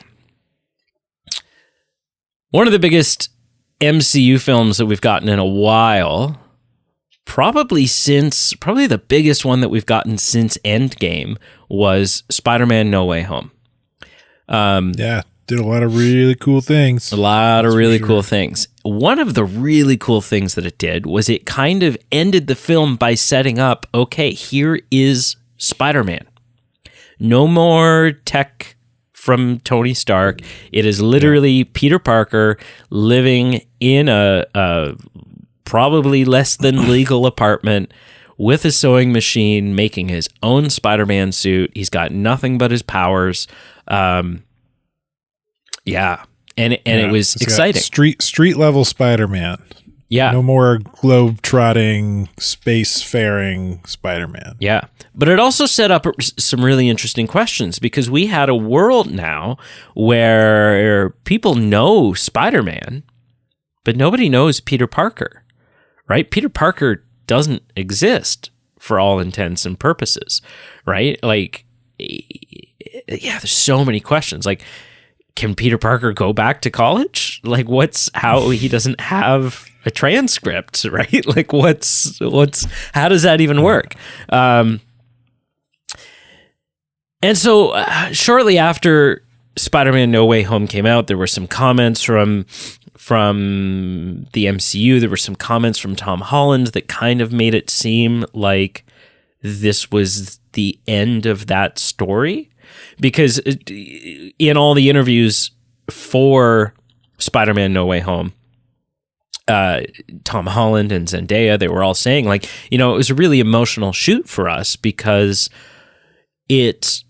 One of the biggest MCU films that we've gotten in a while, probably the biggest one that we've gotten since Endgame, was Spider-Man No Way Home. Did a lot of really cool things. Cool things. One of the really cool things that it did was it kind of ended the film by setting up, okay, here is Spider-Man. No more tech from Tony Stark. It is literally Peter Parker living in a probably less than legal apartment with a sewing machine, making his own Spider-Man suit. He's got nothing but his powers. And it was exciting. Street level Spider-Man. Yeah. No more globe-trotting, space-faring Spider-Man. Yeah. But it also set up some really interesting questions because we had a world now where people know Spider-Man, but nobody knows Peter Parker, right? Peter Parker doesn't exist for all intents and purposes, right? Like, there's so many questions. Like, can Peter Parker go back to college? Like, how he doesn't have a transcript, right? Like, how does that even work? And so shortly after Spider-Man No Way Home came out, there were some comments from the MCU. There were some comments from Tom Holland that kind of made it seem like this was the end of that story. Because in all the interviews for Spider-Man No Way Home, Tom Holland and Zendaya, they were all saying, like, it was a really emotional shoot for us because it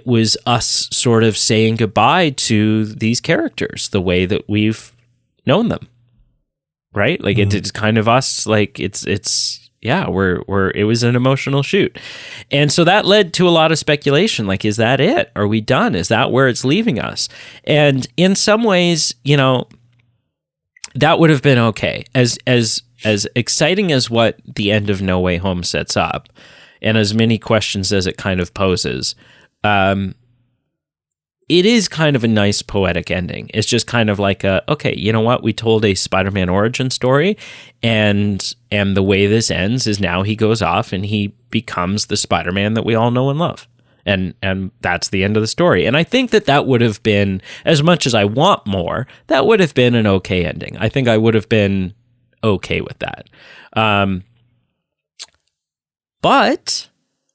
was us sort of saying goodbye to these characters the way that we've known them, right? Like, it's kind of us, like, it was an emotional shoot. And so that led to a lot of speculation. Like, is that it? Are we done? Is that where it's leaving us? And in some ways, that would have been okay. As exciting as what the end of No Way Home sets up, and as many questions as it kind of poses, it is kind of a nice poetic ending. It's just kind of like okay, you know what? We told a Spider-Man origin story, and the way this ends is now he goes off and he becomes the Spider-Man that we all know and love. And that's the end of the story. And I think that would have been, as much as I want more, that would have been an okay ending. I think I would have been okay with that. But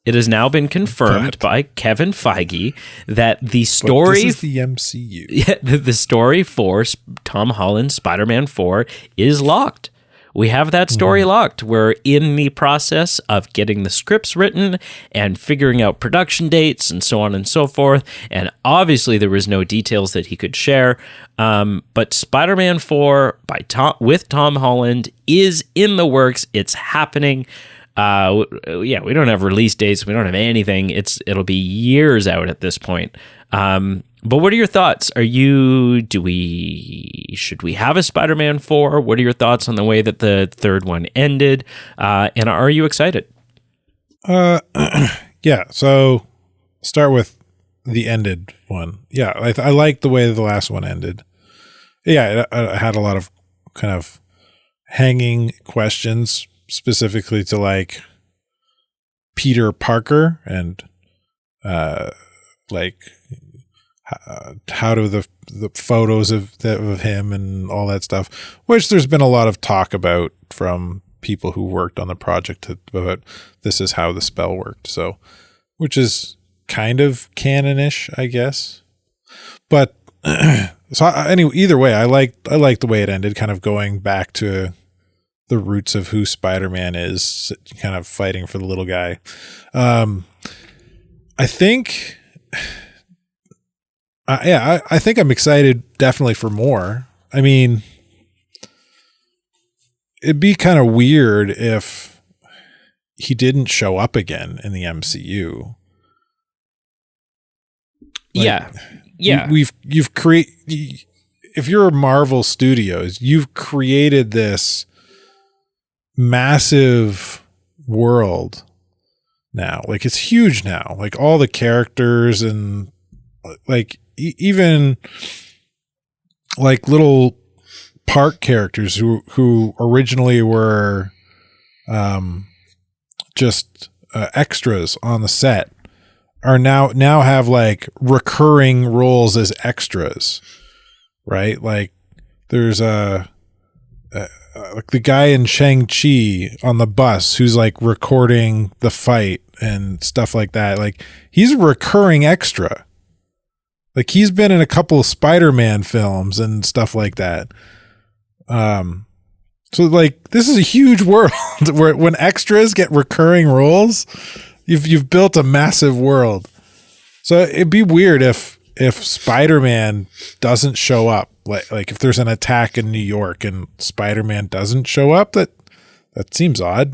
it has now been confirmed by Kevin Feige that the story... This is the MCU. Yeah, the story for Tom Holland's Spider-Man 4 is locked. We have that story locked. We're in the process of getting the scripts written and figuring out production dates and so on and so forth. And obviously there was no details that he could share. But Spider-Man 4 with Tom Holland is in the works. It's happening. We don't have release dates. We don't have anything. It'll be years out at this point. But what are your thoughts? Should we have a Spider-Man 4? What are your thoughts on the way that the third one ended? And are you excited? Yeah. So start with the ended one. Yeah. I like the way the last one ended. Yeah. It had a lot of kind of hanging questions specifically to like Peter Parker and how do the photos of him and all that stuff, which there's been a lot of talk about from people who worked on the project about this is how the spell worked. So, which is kind of canon-ish, I guess. But So anyway, either way, I like the way it ended, kind of going back to the roots of who Spider-Man is, kind of fighting for the little guy. I think, I think I'm excited definitely for more. I mean, it'd be kind of weird if he didn't show up again in the MCU. Yeah. You've created, if you're Marvel Studios, you've created this massive world now. Like, it's huge now. Like, all the characters and like even like little park characters who originally were just extras on the set are now have like recurring roles as extras, right? Like, there's like the guy in Shang-Chi on the bus who's like recording the fight and stuff like that. Like, he's a recurring extra. Like, he's been in a couple of Spider-Man films and stuff like that. So like, this is a huge world where when extras get recurring roles, you've built a massive world. So it'd be weird if Spider-Man doesn't show up. Like if there's an attack in New York and Spider-Man doesn't show up, that seems odd.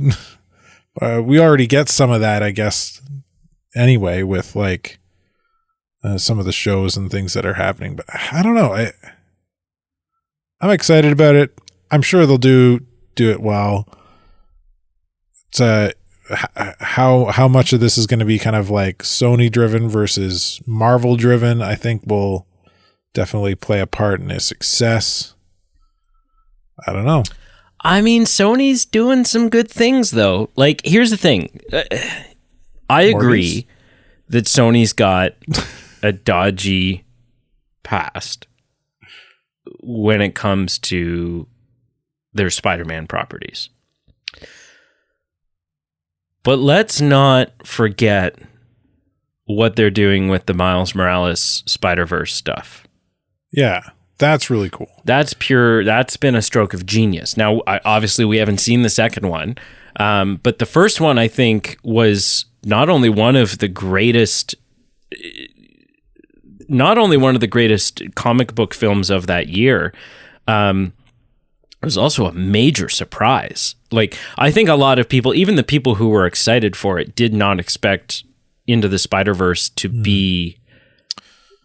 We already get some of that, I guess, anyway, with like some of the shows and things that are happening. But I don't know. I'm excited about it. I'm sure they'll do it well. It's how much of this is going to be kind of like Sony driven versus Marvel driven, I think will definitely play a part in its success. I don't know. I mean, Sony's doing some good things though. Like, here's the thing. I agree that Sony's got a dodgy past when it comes to their Spider-Man properties. But let's not forget what they're doing with the Miles Morales Spider-Verse stuff. Yeah, that's really cool. That's been a stroke of genius. Now, obviously, we haven't seen the second one, but the first one, I think, was not only one of the greatest comic book films of that year, it was also a major surprise. Like, I think a lot of people, even the people who were excited for it, did not expect Into the Spider-Verse to be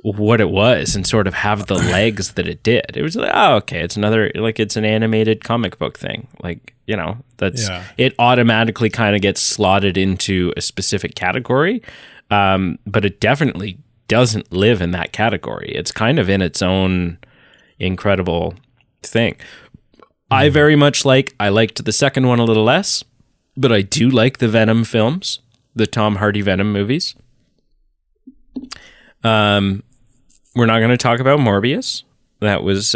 what it was and sort of have the legs that it did. It was like, oh, okay, it's another, like, it's an animated comic book thing. Like, you know, it automatically kind of gets slotted into a specific category, but it definitely doesn't live in that category. It's kind of in its own incredible thing. I very much I liked the second one a little less, but I do like the Venom films, the Tom Hardy Venom movies. We're not going to talk about Morbius. That was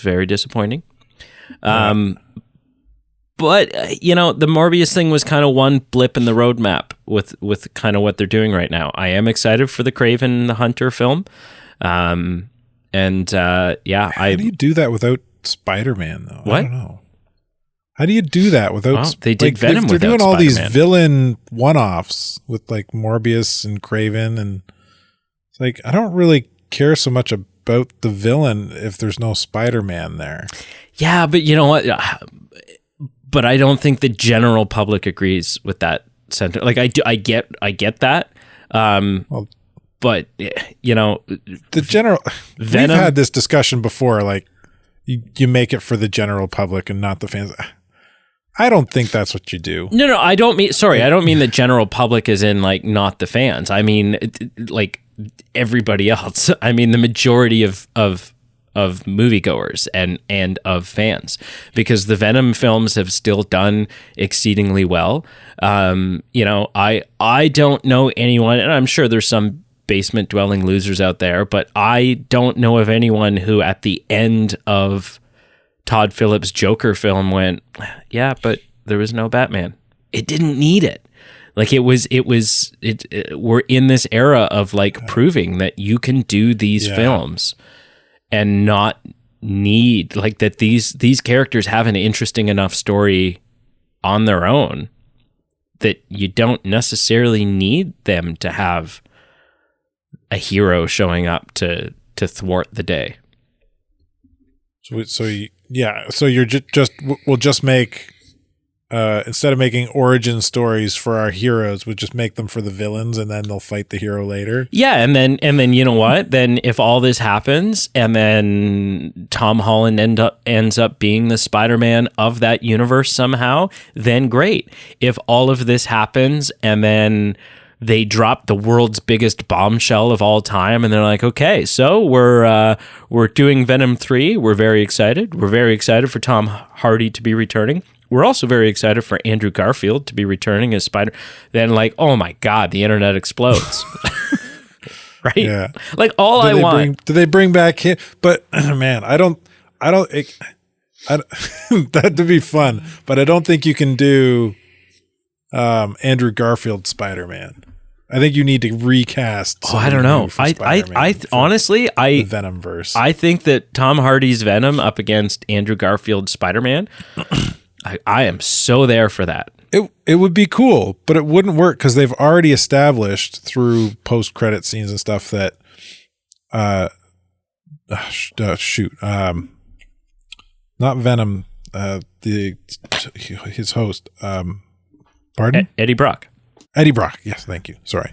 very disappointing. But, you know, the Morbius thing was kind of one blip in the roadmap with kind of what they're doing right now. I am excited for the Kraven the Hunter film. How do you do that without Spider-Man, though? What? I don't know. How do you do that without? Well, they did Venom without They're doing all Spider-Man. these villain one-offs with like Morbius and Kraven, and it's like, I don't really care so much about the villain if there's no Spider-Man there. Yeah, but you know what? But I don't think the general public agrees with that sentiment. Like, I get that. But, you know, the general Venom, we've had this discussion before, like you make it for the general public and not the fans. I don't think that's what you do. No, I don't mean the general public as in like not the fans. I mean like everybody else. I mean the majority of moviegoers and of fans, because the Venom films have still done exceedingly well. You know, I don't know anyone, and I'm sure there's some basement dwelling losers out there, but I don't know of anyone who at the end of Todd Phillips' Joker film went, yeah, but there was no Batman. It didn't need it. Like we're in this era of like proving that you can do these films and not need like that these characters have an interesting enough story on their own that you don't necessarily need them to have a hero showing up to thwart the day. So you're we'll just make instead of making origin stories for our heroes, we'll just make them for the villains, and then they'll fight the hero later. Yeah, and then you know what? Then if all this happens, and then Tom Holland ends up being the Spider-Man of that universe somehow, then great. If all of this happens, and then they drop the world's biggest bombshell of all time, and they're like, okay, so we're doing Venom 3. We're very excited. We're very excited for Tom Hardy to be returning. We're also very excited for Andrew Garfield to be returning as Spider. Then, like, oh my God, the internet explodes. Right? Yeah. Like, all I want. Do they bring back him? But man, I don't that'd be fun, but I don't think you can do Andrew Garfield Spider-Man. I think you need to recast. Oh, I don't know. I honestly, the Venomverse. I think that Tom Hardy's Venom up against Andrew Garfield's Spider-Man. I am so there for that. It would be cool, but it wouldn't work because they've already established through post-credit scenes and stuff that not Venom, his host, pardon? Eddie Brock. Eddie Brock. Yes, thank you. Sorry.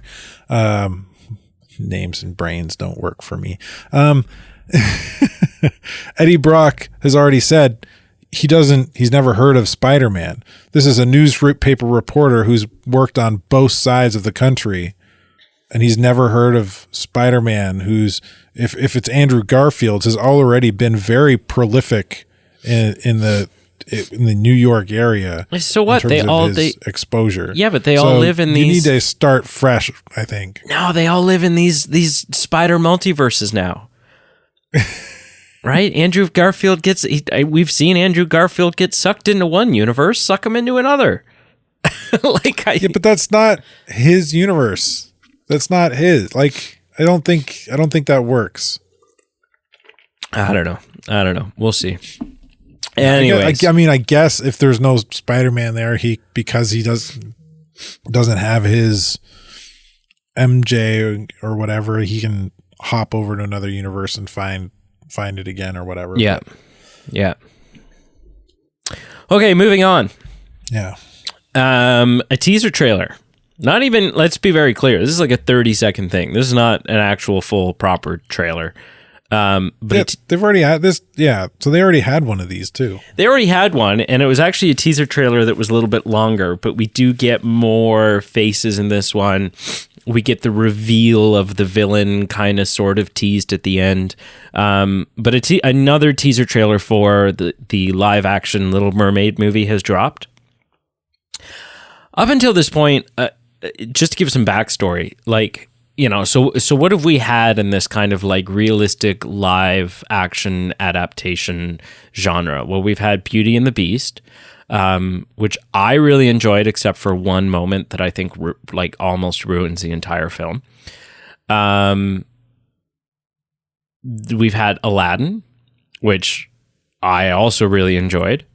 Names and brains don't work for me. Eddie Brock has already said he's never heard of Spider-Man. This is a newspaper reporter who's worked on both sides of the country, and he's never heard of Spider-Man, who's, if it's Andrew Garfield, has already been very prolific in the New York area. So what? They exposure. Yeah, but they all live in these. You need to start fresh, I think. No, they all live in these spider multiverses now. Right? Andrew Garfield we've seen Andrew Garfield get sucked into one universe, suck him into another. Yeah, but that's not his universe. That's not his. Like, I don't think that works. I don't know. We'll see. Anyways. I guess if there's no Spider-Man there, because he doesn't have his MJ or whatever, he can hop over to another universe and find it again or whatever. Yeah. Yeah. Okay, moving on. Yeah. A teaser trailer. Not even, let's be very clear. This is like a 30-second thing. This is not an actual full proper trailer. But they've already had this. Yeah. So they already had one of these too. They already had one, and it was actually a teaser trailer that was a little bit longer, but we do get more faces in this one. We get the reveal of the villain kind of sort of teased at the end. But another teaser trailer for the live action Little Mermaid movie has dropped. Up until this point, just to give some backstory, like, you know, so what have we had in this kind of like realistic live action adaptation genre? Well, we've had Beauty and the Beast, which I really enjoyed, except for one moment that I think like almost ruins the entire film. We've had Aladdin, which I also really enjoyed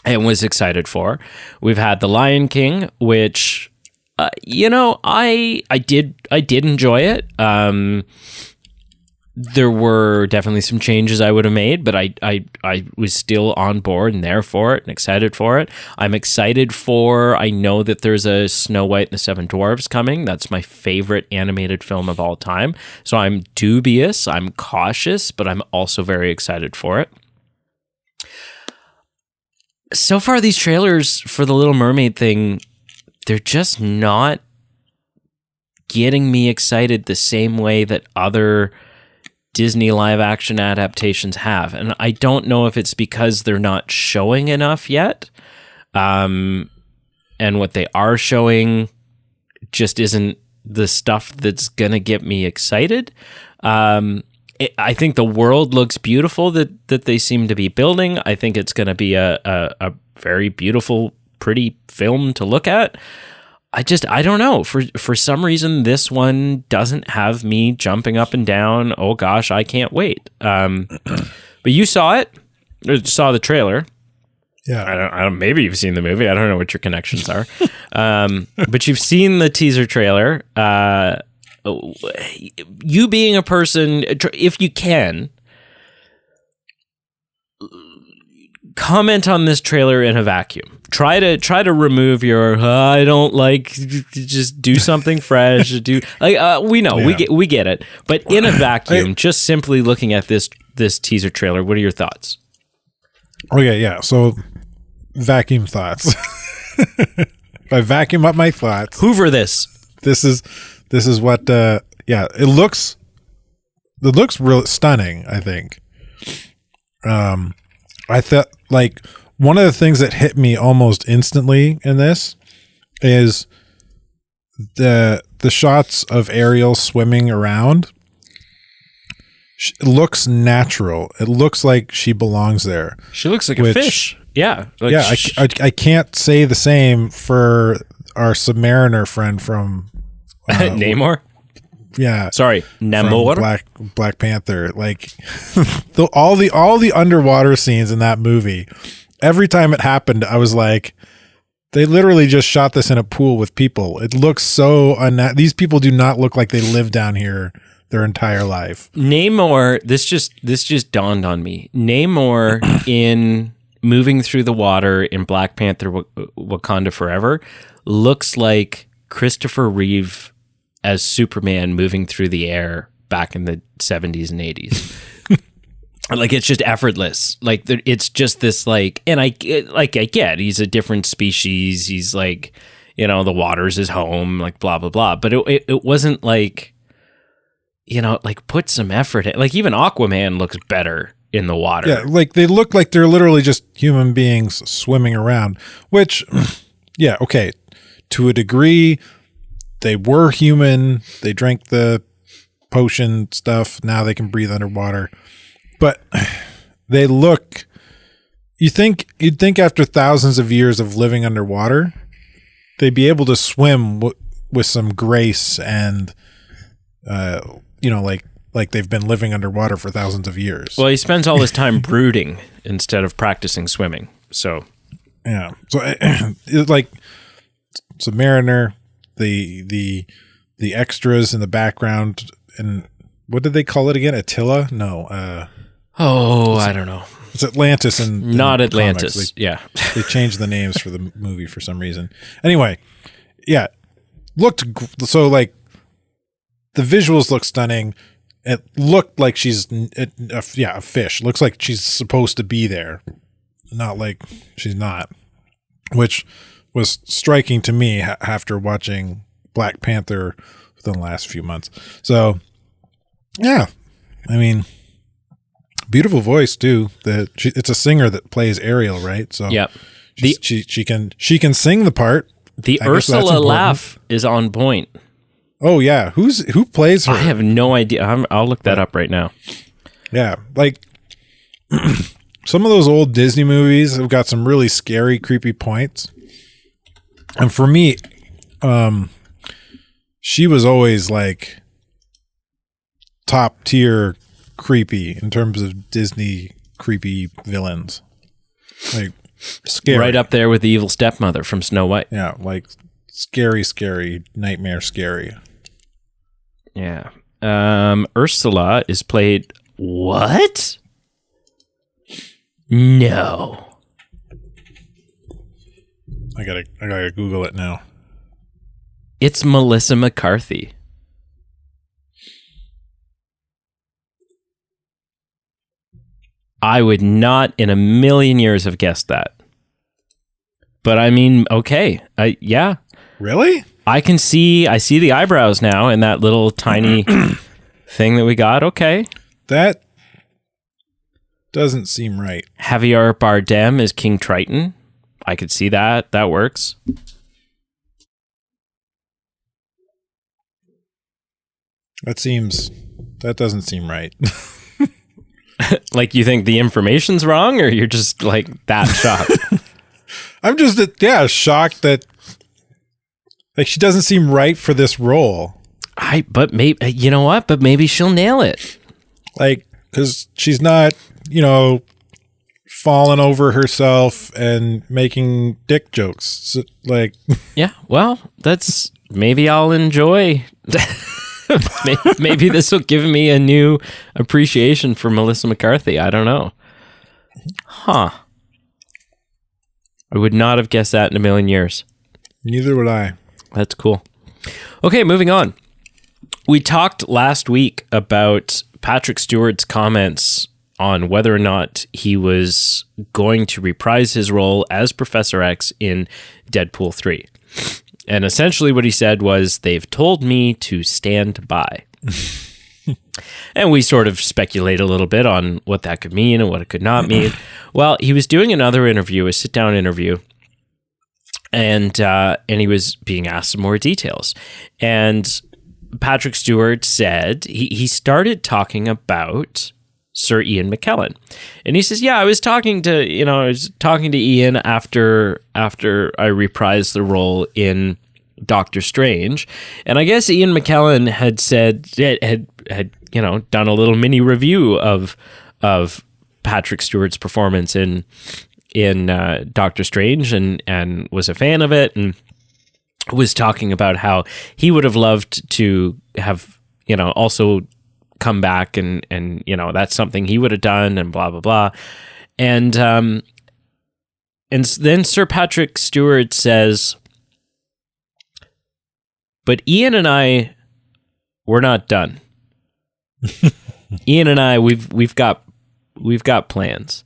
and was excited for. We've had The Lion King, which I did enjoy it. There were definitely some changes I would have made, but I was still on board and there for it and excited for it. I know that there's a Snow White and the Seven Dwarfs coming. That's my favorite animated film of all time. So I'm dubious, I'm cautious, but I'm also very excited for it. So far, these trailers for the Little Mermaid thing, they're just not getting me excited the same way that other Disney live action adaptations have. And I don't know if it's because they're not showing enough yet. And what they are showing just isn't the stuff that's going to get me excited. I think the world looks beautiful that they seem to be building. I think it's going to be a very beautiful, pretty film to look at. I don't know. For some reason, this one doesn't have me jumping up and down. Oh gosh, I can't wait. But you saw it, or saw the trailer. Yeah, I don't. Maybe you've seen the movie. I don't know what your connections are. But you've seen the teaser trailer. You being a person, if you can, comment on this trailer in a vacuum. Try to remove your I don't like, just do something fresh. We know, yeah. we get it. But in a vacuum, just simply looking at this teaser trailer, what are your thoughts? Okay, yeah. So vacuum thoughts. If I vacuum up my thoughts, Hoover this. This is what it looks real stunning, I think. I thought, like, one of the things that hit me almost instantly in this is the shots of Ariel swimming around. It looks natural. It looks like she belongs there. She looks like a fish. Yeah. Like I can't say the same for our Submariner friend from Namor. Yeah. Sorry, Namor. Black Panther. Like all the underwater scenes in that movie. Every time it happened, I was like, they literally just shot this in a pool with people. It looks so these people do not look like they live down here their entire life. Namor, this just dawned on me. Namor in moving through the water in Black Panther Wakanda Forever looks like Christopher Reeve as Superman moving through the air back in the 70s and 80s. Like, it's just effortless. Like, it's just this, like, and I get he's a different species. He's like, the water's his home, like, blah, blah, blah. But it wasn't like, like, put some effort in. Like, even Aquaman looks better in the water. Yeah, like, they look like they're literally just human beings swimming around, which, yeah, okay. To a degree, they were human. They drank the potion stuff. Now they can breathe underwater. But they look, you'd think after thousands of years of living underwater, they'd be able to swim with some grace and, like they've been living underwater for thousands of years. Well, he spends all his time brooding instead of practicing swimming. So, yeah. So, like, Submariner, the extras in the background, and what did they call it again? Attila? No. I don't know. It's Atlantis and not Atlantis. Yeah. They changed the names for the movie for some reason. Anyway, yeah. So, like, the visuals look stunning. It looked like she's a fish. Looks like she's supposed to be there. Not like she's not. Which was striking to me after watching Black Panther within the last few months. So, yeah. I mean, beautiful voice too. It's a singer that plays Ariel, right? So yep. She can sing the part. The Ursula laugh is on point. Oh yeah, who plays her? I have no idea. I'll look that up right now. Yeah, like some of those old Disney movies have got some really scary, creepy points. And for me, she was always like top tier creepy in terms of Disney creepy villains. Like, scary. Right up there with the evil stepmother from Snow White. Yeah, like scary, nightmare scary. Yeah. Ursula is played... What? No. I gotta Google it now. It's Melissa McCarthy. I would not in a million years have guessed that. But I mean, okay. Yeah. Really? I see the eyebrows now in that little tiny thing that we got. Okay. That doesn't seem right. Javier Bardem is King Triton. I could see that. That works. That doesn't seem right. Like, you think the information's wrong, or you're just like that shocked? I'm just shocked that Like, she doesn't seem right for this role. But maybe, you know what? But maybe she'll nail it. Like, because she's not, falling over herself and making dick jokes. So, like, yeah, well, maybe I'll enjoy. Maybe this will give me a new appreciation for Melissa McCarthy. I don't know. Huh. I would not have guessed that in a million years. Neither would I. That's cool. Okay, moving on. We talked last week about Patrick Stewart's comments on whether or not he was going to reprise his role as Professor X in Deadpool 3. And essentially what he said was, they've told me to stand by. And we sort of speculate a little bit on what that could mean and what it could not mean. Well, he was doing another interview, a sit-down interview, and he was being asked some more details. And Patrick Stewart said he started talking about Sir Ian McKellen, and he says, "Yeah, I was talking to Ian after I reprised the role in Doctor Strange, and I guess Ian McKellen had said had done a little mini review of Patrick Stewart's performance in Doctor Strange and was a fan of it, and was talking about how he would have loved to have also come back and that's something he would have done, and blah blah blah." And then Sir Patrick Stewart says, "But Ian and I, we're not done. Ian and I, we've got plans."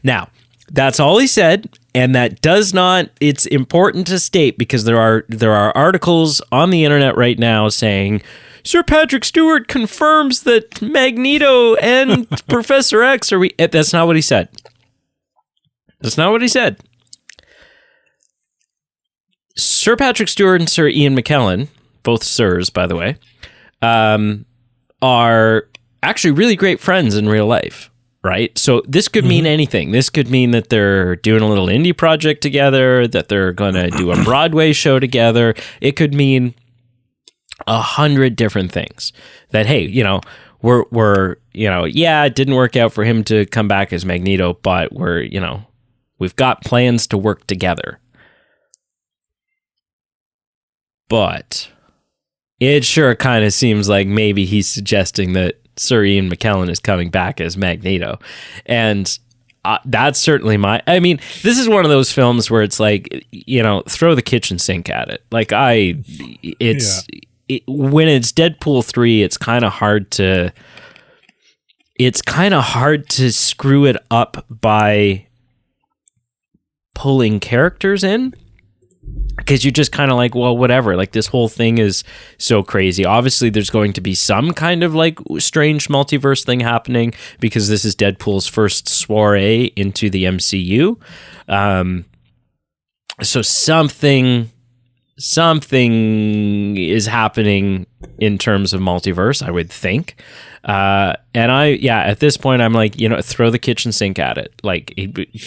Now, that's all he said, and that does not. It's important to state, because there are articles on the internet right now saying Sir Patrick Stewart confirms that Magneto and Professor X are. That's not what he said. That's not what he said. Sir Patrick Stewart and Sir Ian McKellen, both sirs, by the way, are actually really great friends in real life, right? So this could mean anything. This could mean that they're doing a little indie project together, that they're going to do a Broadway show together. It could mean 100 different things. That, hey, we're it didn't work out for him to come back as Magneto, but we've got plans to work together. But it sure kind of seems like maybe he's suggesting that Sir Ian McKellen is coming back as Magneto. And that's certainly this is one of those films where it's like, throw the kitchen sink at it. Like when it's Deadpool 3, it's kind of hard to screw it up by pulling characters in. Because you're just kind of like, well, whatever. Like, this whole thing is so crazy. Obviously, there's going to be some kind of like strange multiverse thing happening, because this is Deadpool's first soiree into the MCU. So something is happening in terms of multiverse, I would think. At this point, I'm like, throw the kitchen sink at it. Like,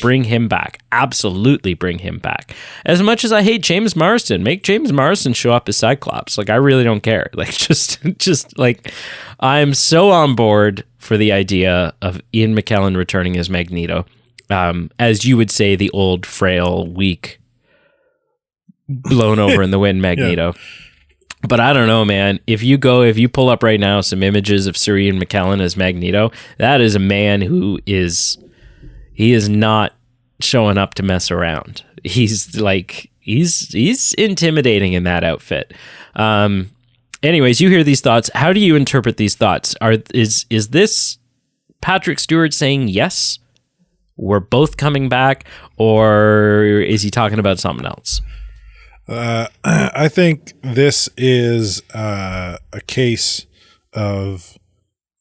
bring him back. Absolutely bring him back. As much as I hate James Marsden, make James Marsden show up as Cyclops. Like, I really don't care. Like, just like, I'm so on board for the idea of Ian McKellen returning as Magneto. As you would say, the old, frail, weak, blown over in the wind Magneto. Yeah. But I don't know, man. If you pull up right now some images of Sir Ian McKellen as Magneto, that is a man who is not showing up to mess around. He's intimidating in that outfit. Anyways, you hear these thoughts. How do you interpret these thoughts? Is this Patrick Stewart saying, yes, we're both coming back, or is he talking about something else? I think this is a case of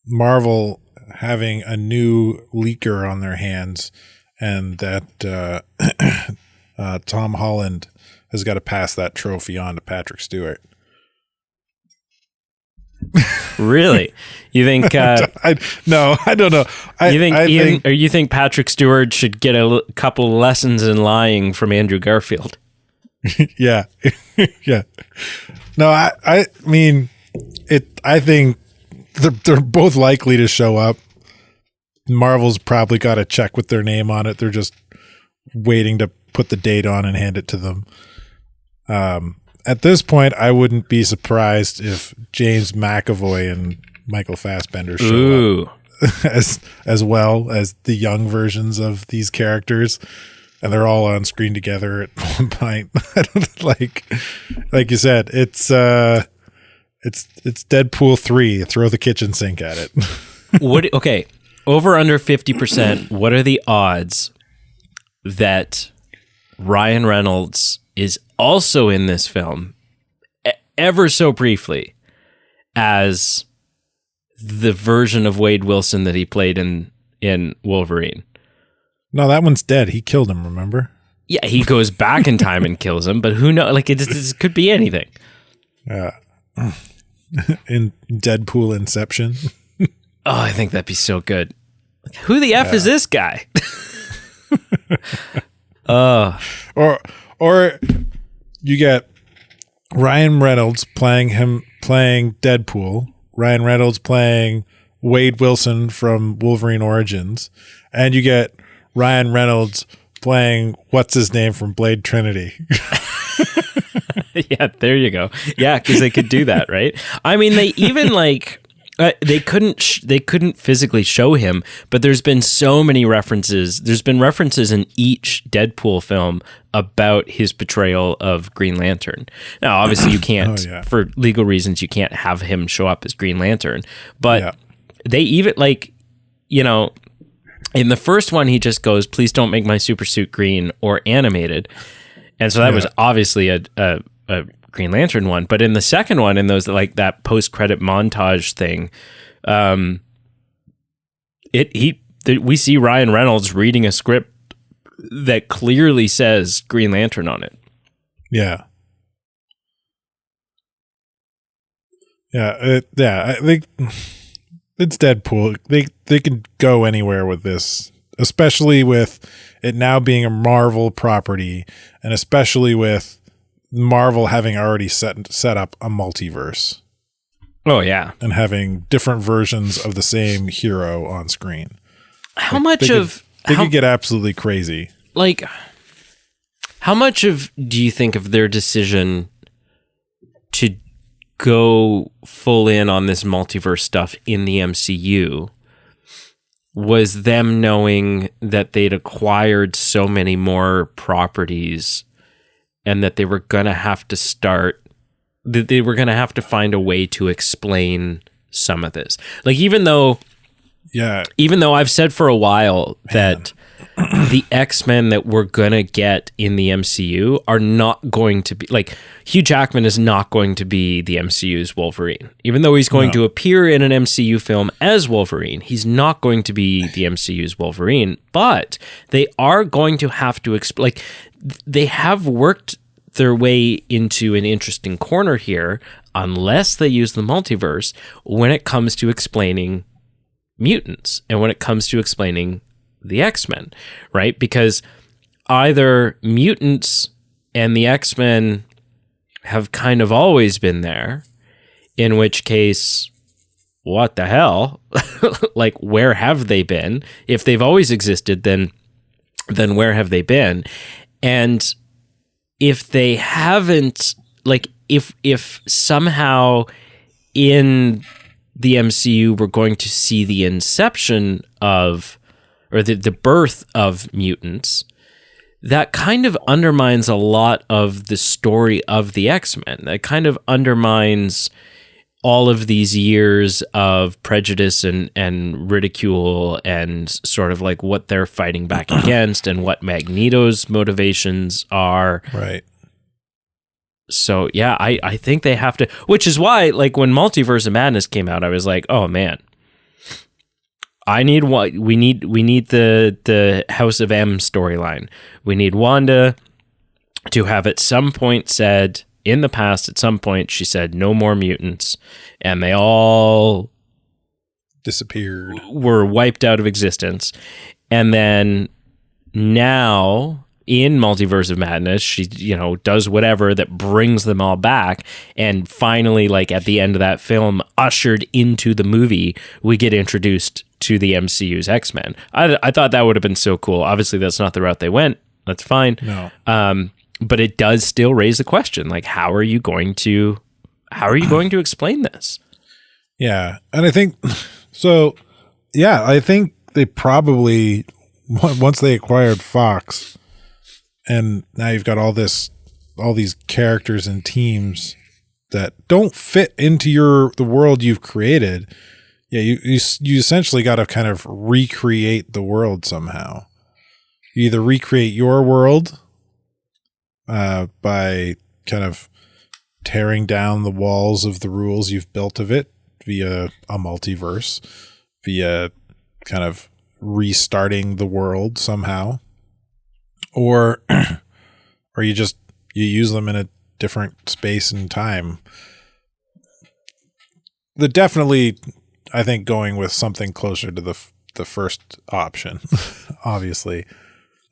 Marvel having a new leaker on their hands, and that Tom Holland has got to pass that trophy on to Patrick Stewart. Really? You think? No, I don't know. You think Patrick Stewart should get a couple lessons in lying from Andrew Garfield? Yeah. Yeah. No, I mean, I think they're both likely to show up. Marvel's probably got a check with their name on it. They're just waiting to put the date on and hand it to them. At this point, I wouldn't be surprised if James McAvoy and Michael Fassbender show up as well as the young versions of these characters, and they're all on screen together at one point. I don't like you said, it's Deadpool 3. Throw the kitchen sink at it. Okay, over under 50%. What are the odds that Ryan Reynolds is also in this film, ever so briefly, as the version of Wade Wilson that he played in Wolverine? No, that one's dead. He killed him, remember? Yeah, he goes back in time and kills him, but who knows? Like, it could be anything. In Deadpool Inception. Oh, I think that'd be so good. Who the F is this guy? Or you get Ryan Reynolds playing Deadpool, Ryan Reynolds playing Wade Wilson from Wolverine Origins, and you get Ryan Reynolds playing what's his name from Blade Trinity. Yeah, there you go. Yeah, because they could do that, right? I mean, they even they couldn't physically show him, but there's been so many references. There's been references in each Deadpool film about his portrayal of Green Lantern. Now, obviously, you can't, for legal reasons, you can't have him show up as Green Lantern. But they even, in the first one, he just goes, "Please don't make my super suit green or animated." And so that was obviously a Green Lantern one. But in the second one, in those that post-credit montage thing, we see Ryan Reynolds reading a script that clearly says Green Lantern on it. Yeah. Yeah. I think it's Deadpool. They can go anywhere with this, especially with it now being a Marvel property, and especially with Marvel having already set up a multiverse. Oh, yeah. And having different versions of the same hero on screen. They could get absolutely crazy. How much do you think of their decision to go full in on this multiverse stuff in the MCU was them knowing that they'd acquired so many more properties and that they were going to have to find a way to explain some of this? Even though I've said for a while that the X-Men that we're going to get in the MCU are not going to be Hugh Jackman is not going to be the MCU's Wolverine. Even though he's going to appear in an MCU film as Wolverine, he's not going to be the MCU's Wolverine, but they are going to have to explain. They have worked their way into an interesting corner here, unless they use the multiverse when it comes to explaining mutants and when it comes to explaining the X-Men, right? Because either mutants and the X-Men have kind of always been there, in which case, what the hell? Where have they been? If they've always existed, then where have they been? And if they haven't, if somehow in the MCU we're going to see the inception of, or the birth of mutants, that kind of undermines a lot of the story of the X-Men. That kind of undermines all of these years of prejudice and ridicule and sort of what they're fighting back against and what Magneto's motivations are. Right. So yeah, I think they have to, which is why when Multiverse of Madness came out, I was like, oh man, we need the House of M storyline. We need Wanda to have at some point said, in the past, at some point, she said no more mutants, and they all disappeared, were wiped out of existence. And then now in Multiverse of Madness. She, does whatever that brings them all back. And finally, like at the end of that film, ushered into the movie, we get introduced to the MCU's X-Men. I thought that would have been so cool. Obviously, that's not the route they went. That's fine. No. But it does still raise the question, like, how are you going to explain this? Yeah. And I think, I think they probably, once they acquired Fox, and now you've got all these characters and teams that don't fit into the world you've created. Yeah, you essentially got to kind of recreate the world somehow. You either recreate your world by kind of tearing down the walls of the rules you've built of it via a multiverse, via kind of restarting the world somehow, or you use them in a different space and time. Definitely, I think going with something closer to the first option, obviously.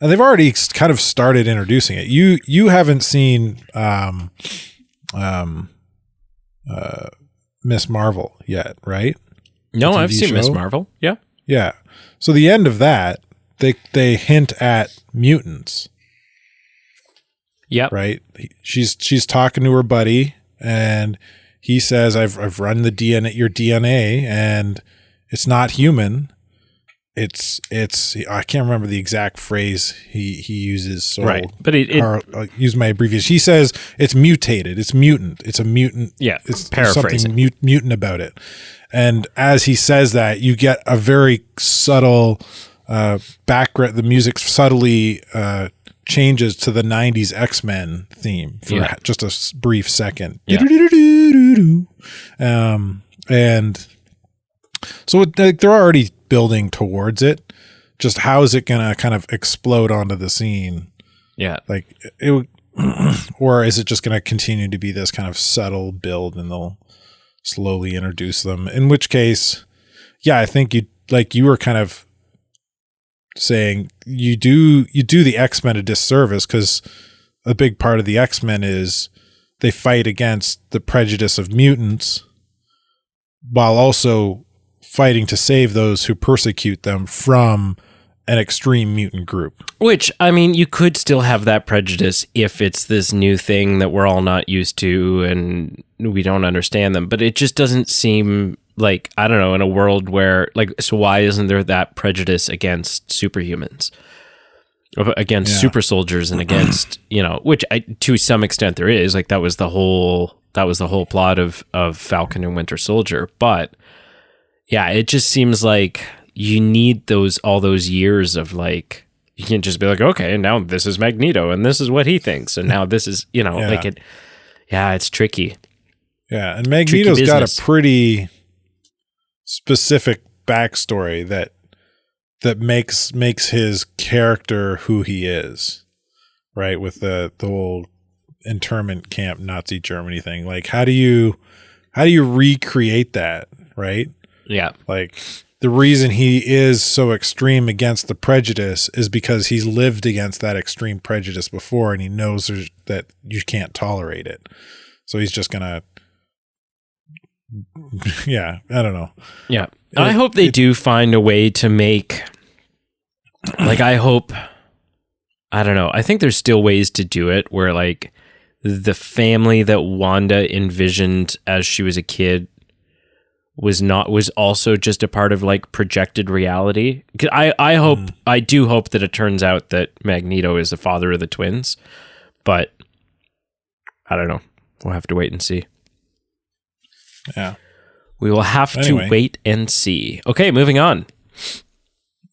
And they've already kind of started introducing it. You haven't seen Miss Marvel yet, right? No, I've seen Miss Marvel. Yeah. Yeah. So the end of that, they hint at mutants. Yep. Right? She's talking to her buddy, and he says, I've run the DNA, your DNA, and it's not human. It's I can't remember the exact phrase he uses. So right, but I'll use my abbreviation. He says it's mutated. It's mutant. It's a mutant. Yeah, it's paraphrasing. something mutant about it. And as he says that, you get a very subtle background. The music subtly changes to the 90s X-Men theme for just a brief second. Yeah. And so they're already building towards it. Just how is it going to kind of explode onto the scene? Yeah. Like it, or is it just going to continue to be this kind of subtle build and they'll slowly introduce them? In which case, yeah, I think you were kind of saying you do the X-Men a disservice, because a big part of the X-Men is they fight against the prejudice of mutants while also fighting to save those who persecute them from an extreme mutant group. Which, I mean, you could still have that prejudice if it's this new thing that we're all not used to and we don't understand them. But it just doesn't seem like, I don't know, in a world where, like, so why isn't there that prejudice against superhumans? Against super soldiers and against, which to some extent there is. Like, that was the whole plot of Falcon and Winter Soldier. But yeah, it just seems like you need all those years of, like, you can't just be like, okay, now this is Magneto and this is what he thinks, and now this is, like it. Yeah, it's tricky. Yeah, and Magneto's got a pretty specific backstory that makes his character who he is, right? With the whole internment camp Nazi Germany thing. Like, how do you recreate that, right? Yeah. Like, the reason he is so extreme against the prejudice is because he's lived against that extreme prejudice before, and he knows that you can't tolerate it. So he's just gonna, I don't know. Yeah. I hope they do find a way to make, like, I don't know. I think there's still ways to do it where, like, the family that Wanda envisioned as she was a kid was also just a part of, like, projected reality. I do hope that it turns out that Magneto is the father of the twins, but I don't know. We'll have to wait and see. Yeah. We will have to wait and see. Okay, moving on.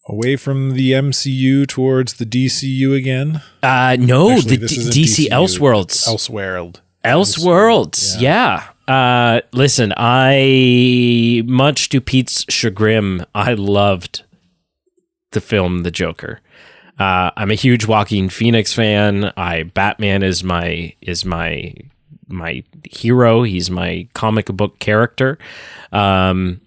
Away from the MCU towards the DCU again? No, actually, the DC Elseworlds. Elseworlds, yeah. Listen, much to Pete's chagrin, I loved the film The Joker. I'm a huge Joaquin Phoenix fan. Batman is my hero. He's my comic book character. And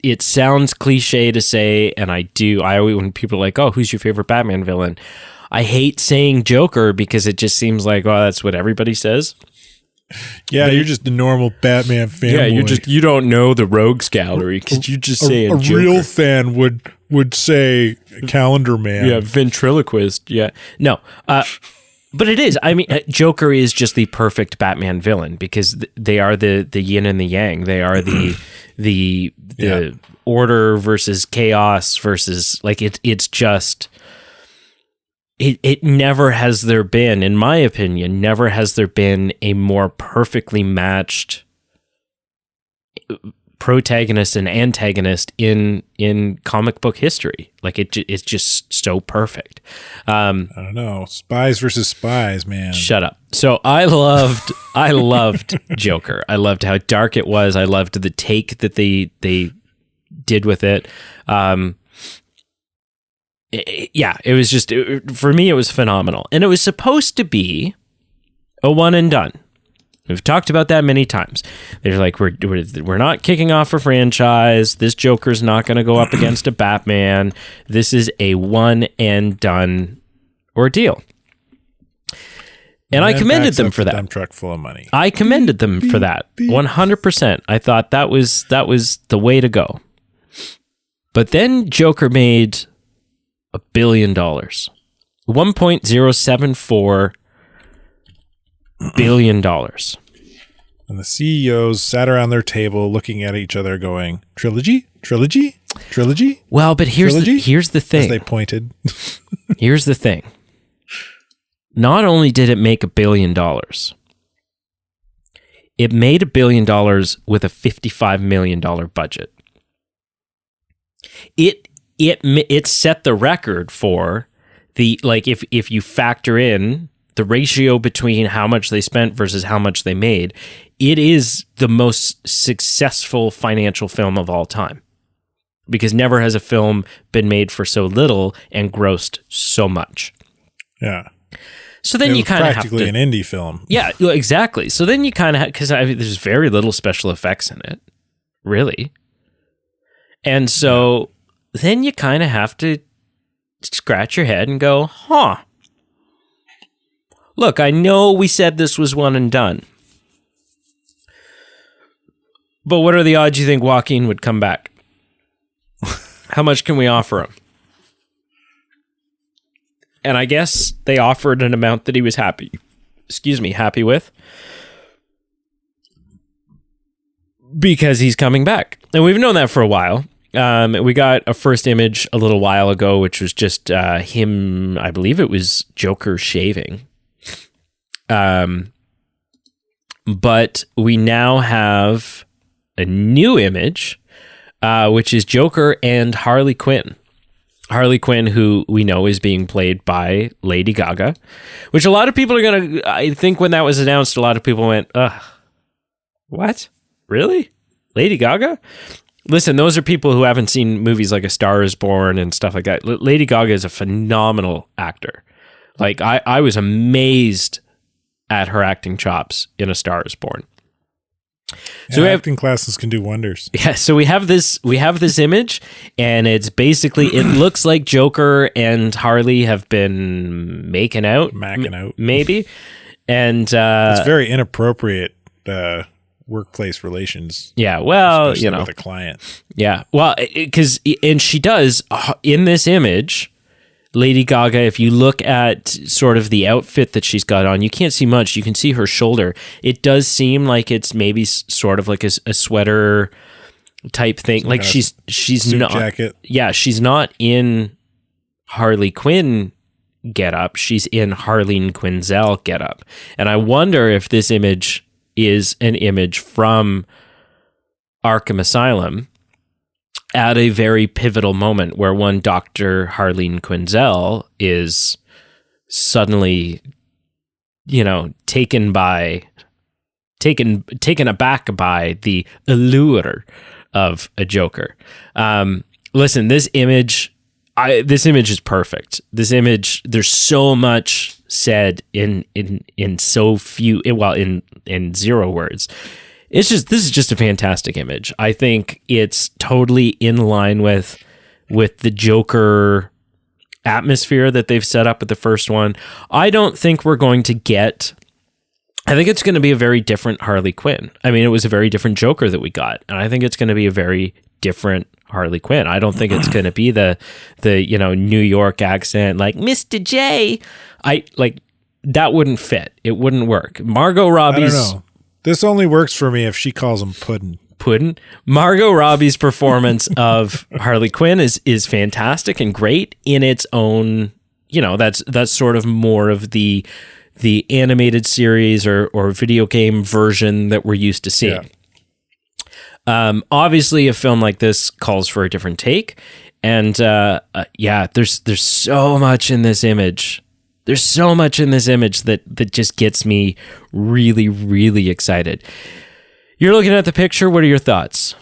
it sounds cliche to say, and I always, when people are like, oh, who's your favorite Batman villain? I hate saying Joker because it just seems like, oh, that's what everybody says. Yeah, you're just a normal Batman fan. Yeah, you don't know the Rogues Gallery because you just say a Joker. Real fan would say Calendar Man. Yeah, ventriloquist. Yeah, no, but it is. I mean, Joker is just the perfect Batman villain because they are the yin and the yang. They are the order versus chaos versus like it's just. It never has there been, in my opinion, never has there been a more perfectly matched protagonist and antagonist in comic book history. Like it's just so perfect. I don't know, spies versus spies, man. Shut up. So I loved Joker. I loved how dark it was. I loved the take that they did with it. It was just, for me, it was phenomenal. And it was supposed to be a one and done. We've talked about that many times. They're like, we're not kicking off a franchise. This Joker's not going to go up against a Batman. This is a one and done ordeal. And I commended them for that. Dump truck full of money. I commended them for that 100%. I thought that was the way to go. But then Joker made $1 billion, $1.074 billion. And the CEOs sat around their table looking at each other going, trilogy? Well, but here's the thing. As they pointed. Here's the thing. Not only did it make $1 billion, it made $1 billion with a $55 million budget. It set the record for the, like, if you factor in the ratio between how much they spent versus how much they made, it is the most successful financial film of all time. Because never has a film been made for so little and grossed so much. Yeah. So then you kind of have to... practically an indie film. Yeah, exactly. So then you kind of have... Because there's very little special effects in it. Really. And so... then you kind of have to scratch your head and go, huh. Look, I know we said this was one and done. But what are the odds you think Joaquin would come back? How much can we offer him? And I guess they offered an amount that he was happy with. Because he's coming back. And we've known that for a while. We got a first image a little while ago, which was just him, I believe it was Joker shaving. But we now have a new image, which is Joker and Harley Quinn. Harley Quinn, who we know is being played by Lady Gaga, which a lot of people are going to, I think when that was announced, a lot of people went, what? Really? Lady Gaga? Listen, those are people who haven't seen movies like A Star is Born and stuff like that. Lady Gaga is a phenomenal actor. Like, I was amazed at her acting chops in A Star is Born. So acting classes can do wonders. Yeah, so we have this image, and it's basically, it looks like Joker and Harley have been macking out, maybe. And it's very inappropriate workplace relations. Yeah, well, with a client. Yeah, well, and she does in this image, Lady Gaga. If you look at sort of the outfit that she's got on, you can't see much. You can see her shoulder. It does seem like it's maybe sort of like a sweater type thing. Like she's not jacket. Yeah, she's not in Harley Quinn get up. She's in Harleen Quinzel get up. And I wonder if this image is an image from Arkham Asylum at a very pivotal moment where one Dr. Harleen Quinzel is suddenly, taken aback by the allure of a Joker. Listen, this image is perfect. This image, there's so much said in so few, in zero words. this is just a fantastic image. I think it's totally in line with the Joker atmosphere that they've set up with the first one. I don't think we're going to get... I think it's going to be a very different Harley Quinn. I mean, it was a very different Joker that we got, and I think it's going to be a very different Harley Quinn. I don't think it's going to be the New York accent like Mr. J. That wouldn't fit. It wouldn't work. Margot Robbie's... I don't know. This only works for me if she calls him Puddin'. Puddin'. Margot Robbie's performance of Harley Quinn is fantastic and great in its own, that's sort of more of the animated series or video game version that we're used to seeing. Yeah. Obviously, a film like this calls for a different take. And there's so much in this image. There's so much in this image that just gets me really, really excited. You're looking at the picture. What are your thoughts?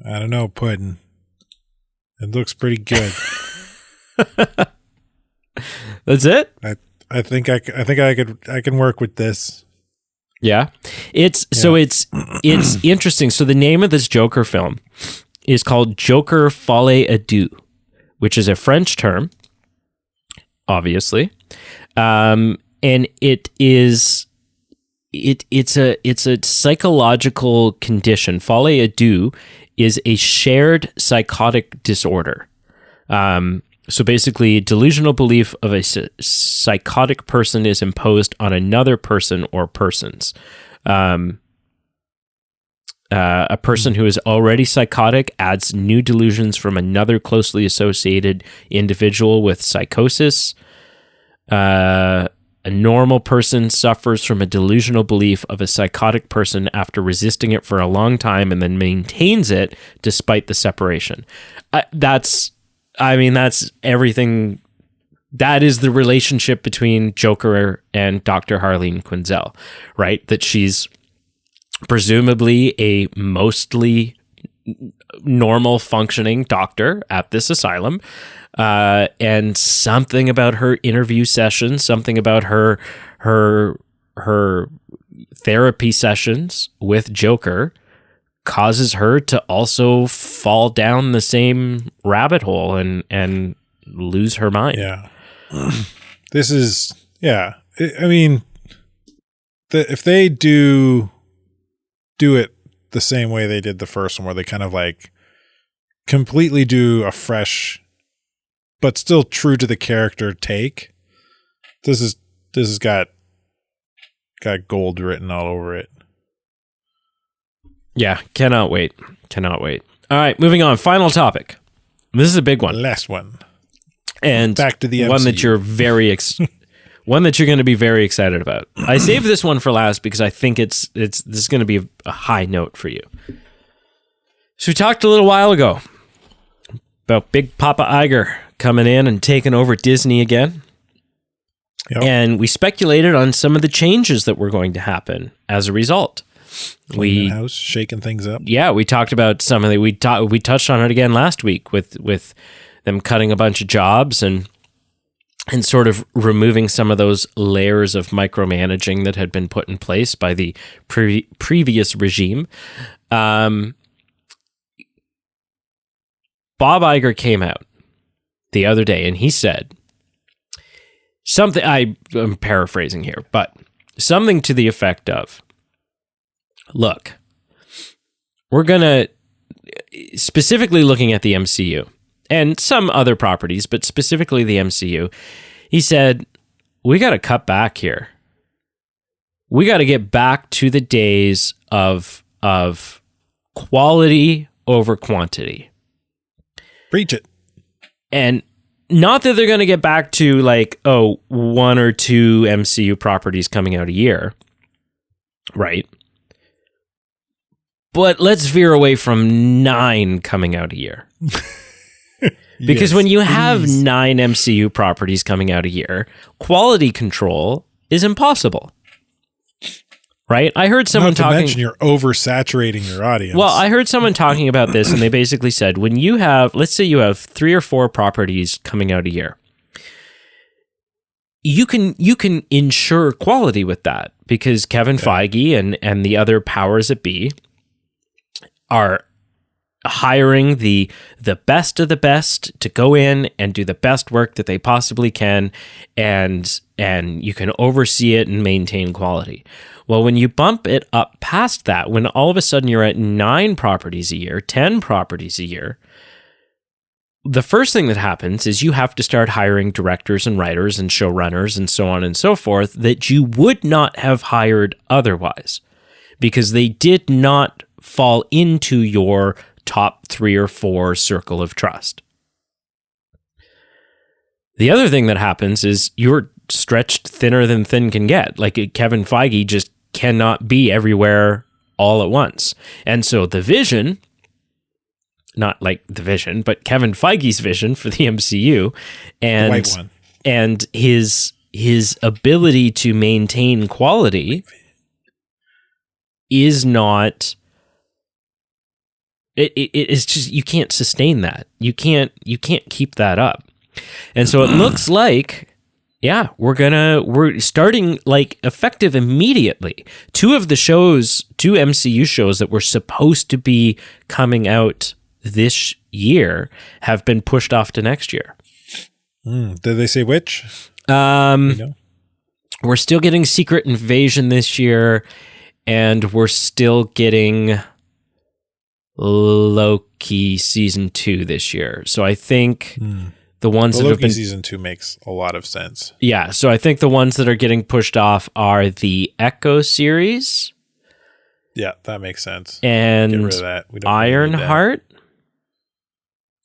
I don't know, Puddin'. It looks pretty good. That's it? I think I can work with this. Yeah. It's interesting. So the name of this Joker film is called Joker Folie à Deux, which is a French term, obviously. And it's a psychological condition. Folie à deux is a shared psychotic disorder. So basically, delusional belief of a psychotic person is imposed on another person or persons. A person who is already psychotic adds new delusions from another closely associated individual with psychosis. A normal person suffers from a delusional belief of a psychotic person after resisting it for a long time and then maintains it despite the separation. That's everything. That is the relationship between Joker and Dr. Harleen Quinzel, right? That she's presumably a mostly normal functioning doctor at this asylum. And something about her interview sessions, something about her therapy sessions with Joker causes her to also fall down the same rabbit hole and lose her mind. Yeah. This is, yeah. I mean, if they do it the same way they did the first one, where they kind of like completely do a fresh, but still true to the character take, this has got gold written all over it. Yeah, cannot wait. All right, moving on. Final topic. This is a big one. Last one. And back to the MCU. One that you're one that you're going to be very excited about. I saved this one for last because I think this is going to be a high note for you. So we talked a little while ago about Big Papa Iger coming in and taking over Disney again. Yep. And we speculated on some of the changes that were going to happen as a result. We house shaking things up. Yeah, we talked about some of the we touched on it again last week with them cutting a bunch of jobs and sort of removing some of those layers of micromanaging that had been put in place by the previous regime. Bob Iger came out the other day and he said something, I'm paraphrasing here, but something to the effect of, look, we're going to, specifically looking at the MCU and some other properties, but specifically the MCU, he said, we got to cut back here. We got to get back to the days of quality over quantity. Preach it. And not that they're going to get back to like, one or two MCU properties coming out a year, right? But let's veer away from 9 coming out a year. Because when you have 9 MCU properties coming out a year, quality control is impossible. Right? I heard someone talking... Not to mention you're oversaturating your audience. Well, I heard someone talking about this, and they basically said, when you have... Let's say you have 3 or 4 properties coming out a year. you can ensure quality with that, because Kevin Feige and the other powers that be are hiring the best of the best to go in and do the best work that they possibly can, and you can oversee it and maintain quality. Well, when you bump it up past that, when all of a sudden you're at 9 properties a year, 10 properties a year, the first thing that happens is you have to start hiring directors and writers and showrunners and so on and so forth that you would not have hired otherwise, because they did not fall into your top 3 or 4 circle of trust. The other thing that happens is you're stretched thinner than thin can get. Like, Kevin Feige just cannot be everywhere all at once. And so the vision, not like the vision, but Kevin Feige's vision for the MCU and the white one, and his ability to maintain quality is not, it's just, you can't sustain that. You can't keep that up. And so it looks like, yeah, we're starting like effective immediately. 2 MCU shows that were supposed to be coming out this year have been pushed off to next year. Did they say which? We're still getting Secret Invasion this year, and we're still getting Loki season 2 this year. So I think the ones that have been, season 2 makes a lot of sense. Yeah, so I think the ones that are getting pushed off are the Echo series. Yeah, that makes sense. And get rid of that. We don't Ironheart.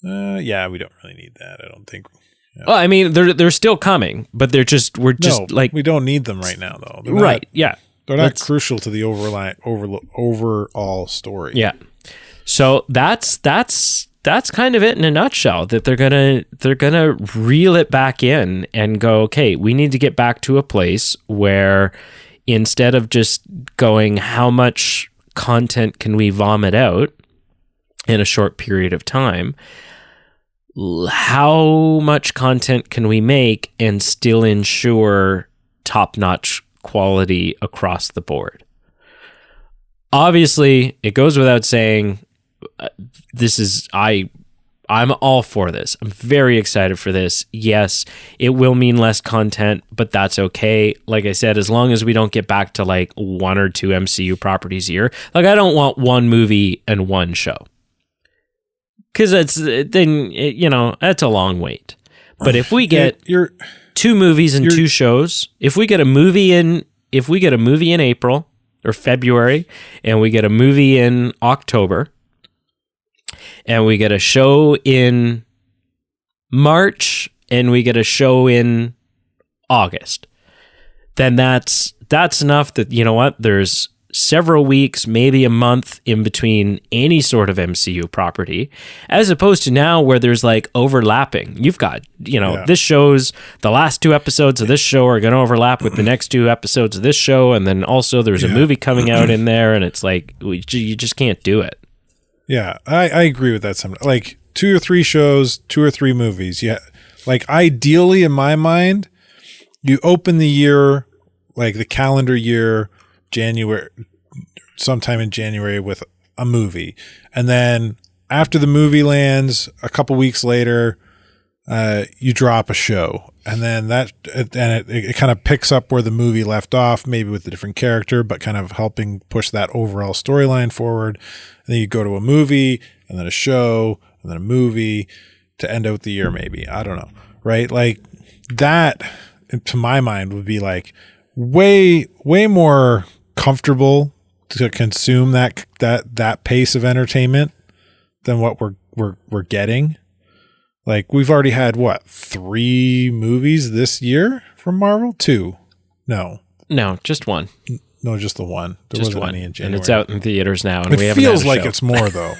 Yeah, we don't really need that, I don't think. Yeah. Well, I mean, they're still coming, but we're just like, we don't need them right now, though. Right? Yeah, they're not crucial to the overall story. Yeah. So that's kind of it in a nutshell. That they're gonna reel it back in and go, okay, we need to get back to a place where instead of just going, how much content can we vomit out in a short period of time, how much content can we make and still ensure top-notch quality across the board? Obviously, it goes without saying, I'm all for this. I'm very excited for this. Yes, it will mean less content, but that's okay. Like I said, as long as we don't get back to like 1 or 2 MCU properties a year. Like, I don't want 1 movie and 1 show, because that's a long wait. But if we get 2 movies and 2 shows, if we get a movie in April or February, and we get a movie in October, and we get a show in March, and we get a show in August, then that's enough that, you know what, there's several weeks, maybe a month in between any sort of MCU property, as opposed to now where there's like overlapping. You've got, this show's, the last 2 episodes of this show are going to overlap with the next 2 episodes of this show, and then also there's a movie coming out in there, and it's like, you just can't do it. Yeah, I agree with that. Like 2 or 3 shows, 2 or 3 movies. Yeah, like ideally in my mind, you open the year, like the calendar year, January, sometime in January, with a movie, and then after the movie lands, a couple weeks later, you drop a show, and then it kind of picks up where the movie left off, maybe with a different character, but kind of helping push that overall storyline forward. And then you go to a movie, and then a show, and then a movie to end out the year, maybe. I don't know, right? Like that, to my mind, would be like way more comfortable to consume that pace of entertainment than what we're getting. Like, we've already had 3 movies this year from Marvel? 2? No, just 1. No, just the one. There just wasn't 1, any in January. and it's out in theaters now. And it feels like it's more, though.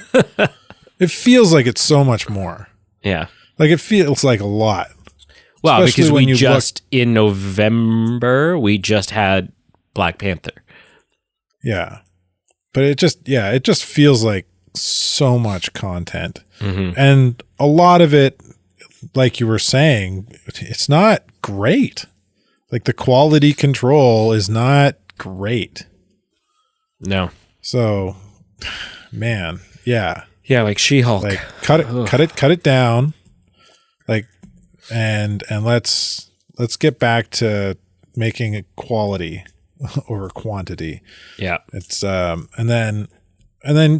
It feels like it's so much more. Yeah, like it feels like a lot. Well, because in November we just had Black Panther. Yeah, but it just feels like so much content, and a lot of it, like you were saying, it's not great. Like the quality control is not great. No. So, man, yeah. Yeah, like She-Hulk. Like cut it down. Like and let's get back to making it quality over quantity. Yeah. It's and then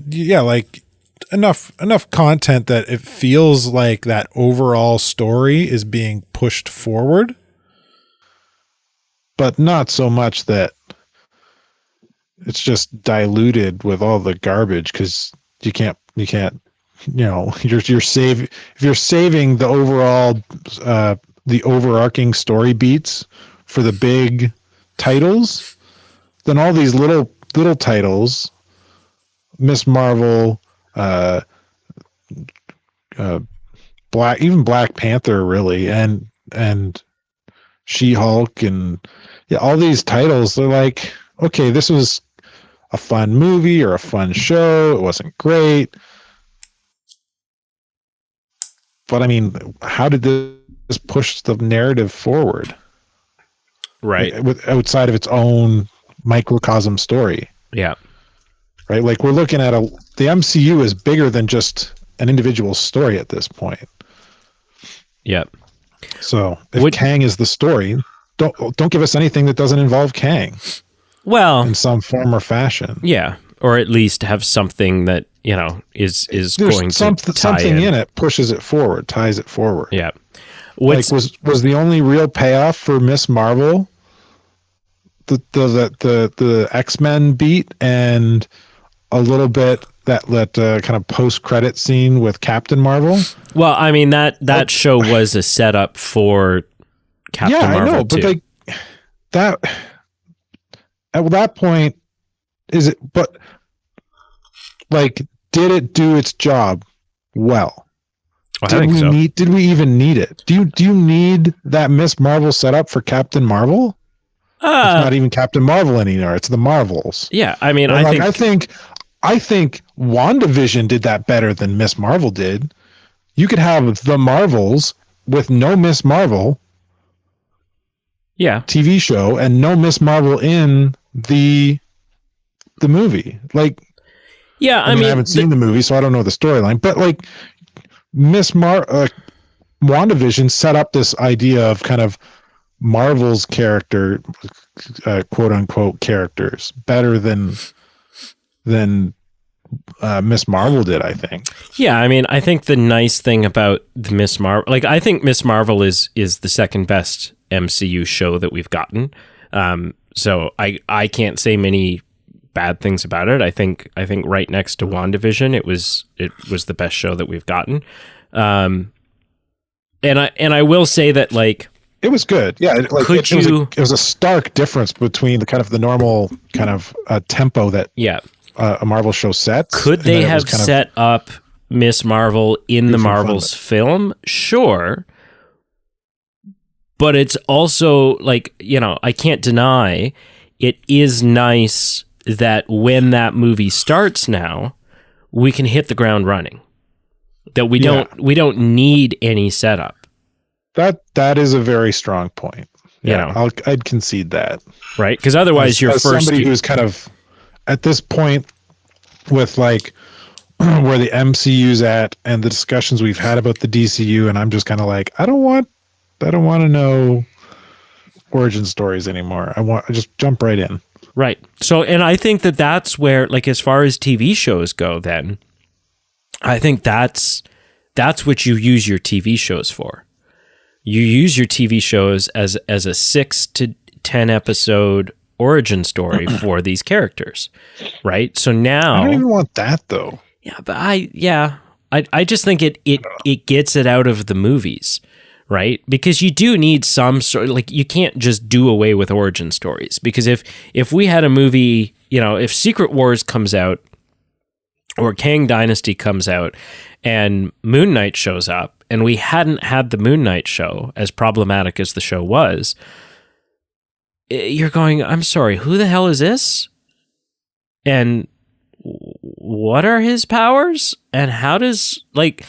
yeah, like enough content that it feels like that overall story is being pushed forward, but not so much that it's just diluted with all the garbage, because you can't you're if you're saving the overall the overarching story beats for the big titles, then all these little titles, Miss Marvel, Black Panther, really, and She-Hulk, and yeah, all these titles, they're like, okay, this was a fun movie or a fun show. It wasn't great, but I mean, how did this push the narrative forward? Right. With outside of its own microcosm story. Yeah. Right. Like we're looking at the MCU is bigger than just an individual story at this point. Yep. So if Kang is the story, don't give us anything that doesn't involve Kang. Well, in some form or fashion. Yeah. Or at least have something that, is There's going to tie something in it pushes it forward, ties it forward. Yeah. Like was the only real payoff for Miss Marvel the X-Men beat and a little bit that kind of post-credit scene with Captain Marvel? Well, I mean that show was a setup for Captain Marvel. Yeah, I know, but like that at that point, is it? But like, did it do its job well? I think so. Did we even need it? Do you need that Miss Marvel setup for Captain Marvel? It's not even Captain Marvel anymore. It's the Marvels. Yeah, I mean, I think WandaVision did that better than Miss Marvel did. You could have the Marvels with no Miss Marvel. Yeah. TV show and no Miss Marvel in the movie. Like, yeah, I mean, I haven't seen the movie, so I don't know the storyline. But like, WandaVision set up this idea of kind of Marvel's character, quote unquote characters, better than Miss Marvel did, I think. Yeah, I mean, I think the nice thing about the Miss Marvel, like, I think Miss Marvel is the second best MCU show that we've gotten. So I can't say many bad things about it. I think right next to WandaVision, it was the best show that we've gotten. And I will say that, like, it was good. Yeah, it was a stark difference between the kind of the normal kind of tempo that a Marvel show sets. Could they have set up Miss Marvel in the Marvels film? Sure. But it's also, like, I can't deny it is nice that when that movie starts now, we can hit the ground running. That we don't need any setup. That is a very strong point. Yeah, I'd concede that. Right? Because otherwise, as somebody who's kind of at this point with like where the MCU's at and the discussions we've had about the DCU, and I'm just kind of like, I don't want to know origin stories anymore. I just jump right in. Right. So, and I think that's where, like, as far as TV shows go, then I think that's what you use your TV shows for. You use your TV shows as a 6 to 10 episode origin story for these characters, right? So now I don't even want that though. Yeah, but I just think it gets it out of the movies, right? Because you do need some sort, like, you can't just do away with origin stories, because if we had a movie, if Secret Wars comes out or Kang Dynasty comes out and Moon Knight shows up, and we hadn't had the Moon Knight show, as problematic as the show was, you're going, I'm sorry, who the hell is this? And what are his powers? And how does, like,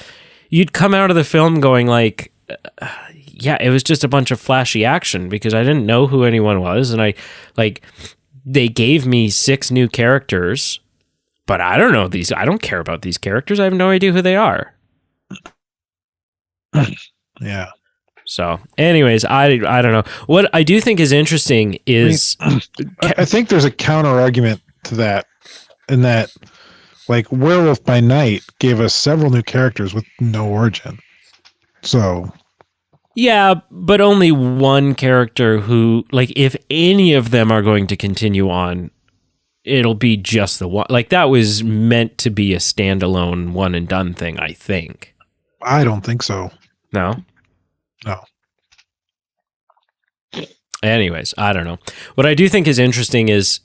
you'd come out of the film going like, yeah, it was just a bunch of flashy action because I didn't know who anyone was. And they gave me 6 new characters, but I don't know these. I don't care about these characters. I have no idea who they are. Yeah. So anyways, I don't know. What I do think is interesting is I think there's a counter argument to that, in that like Werewolf by Night gave us several new characters with no origin. So yeah, but only one character who, like, if any of them are going to continue on, it'll be just the one. Like, that was meant to be a standalone one and done thing, I think. I don't think so. No? No. Anyways, I don't know. What I do think is interesting is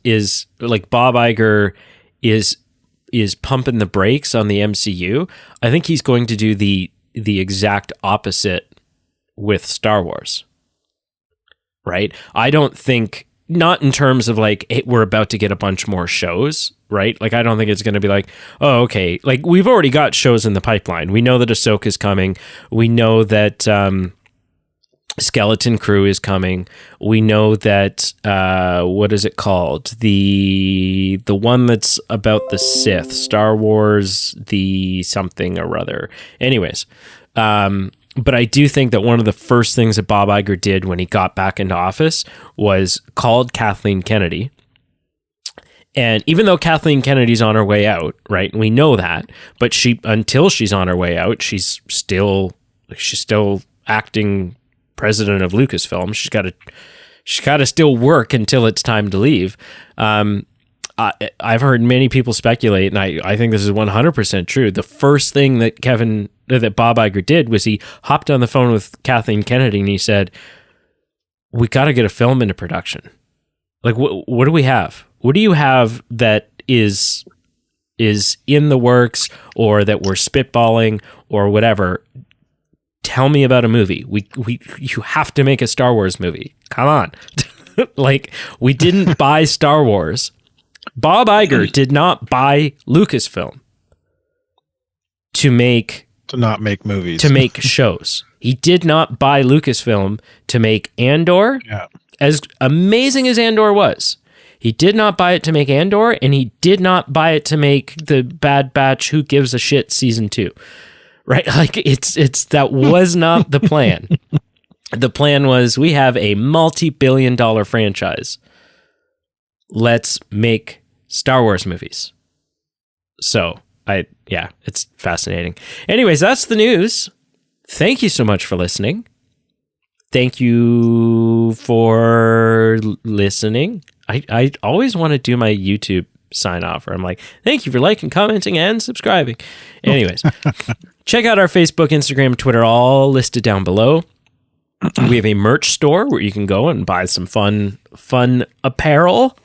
like Bob Iger is pumping the brakes on the MCU. I think he's going to do the exact opposite with Star Wars. Right? I don't think, not in terms of like, hey, we're about to get a bunch more shows, right? Like, I don't think it's going to be like, oh, okay. Like, we've already got shows in the pipeline. We know that Ahsoka's coming. We know that Skeleton Crew is coming. We know that what is it called? The one that's about the Sith, Star Wars, the something or other. Anyways, but I do think that one of the first things that Bob Iger did when he got back into office was called Kathleen Kennedy. And even though Kathleen Kennedy's on her way out, right? We know that, but until she's on her way out, she's still acting president of Lucasfilm. She's got to still work until it's time to leave. I've heard many people speculate, and I think this is 100% true. The first thing that Bob Iger did was he hopped on the phone with Kathleen Kennedy and he said, "We got to get a film into production. Like, what do we have? What do you have that is in the works, or that we're spitballing, or whatever? Tell me about a movie. You have to make a Star Wars movie. Come on." Like, we didn't buy Star Wars. Bob Iger did not buy Lucasfilm to not make movies, to make shows. He did not buy Lucasfilm to make Andor. Yeah. As amazing as Andor was, he did not buy it to make Andor, and he did not buy it to make the Bad Batch Who Gives a Shit season 2. Right? Like, it's that was not the plan. The plan was, we have a multi-billion-dollar franchise. Let's make Star Wars movies. So, it's fascinating. Anyways, that's the news. Thank you so much for listening. Thank you for listening. I always want to do my YouTube sign off where I'm like, thank you for liking, commenting, and subscribing. Anyways, check out our Facebook, Instagram, Twitter, all listed down below. We have a merch store where you can go and buy some fun apparel,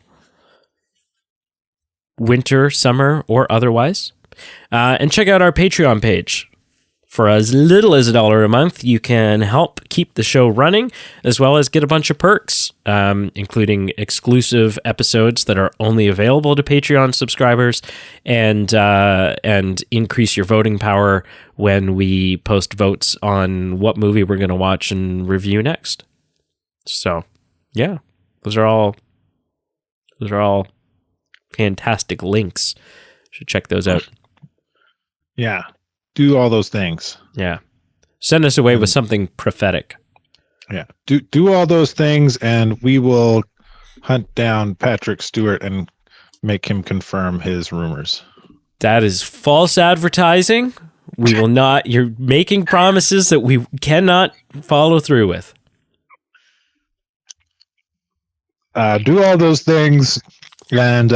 winter, summer, or otherwise. And check out our Patreon page. For as little as $1 a month, you can help keep the show running, as well as get a bunch of perks, including exclusive episodes that are only available to Patreon subscribers, and increase your voting power when we post votes on what movie we're going to watch and review next. So, yeah, those are all fantastic links. Should check those out. Yeah. Do all those things. Yeah. Send us away with something prophetic. Yeah. Do all those things, and we will hunt down Patrick Stewart and make him confirm his rumors. That is false advertising. We will not. You're making promises that we cannot follow through with. Do all those things, and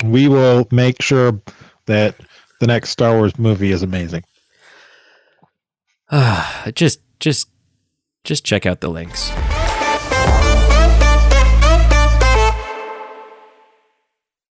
we will make sure that the next Star Wars movie is amazing. Just check out the links.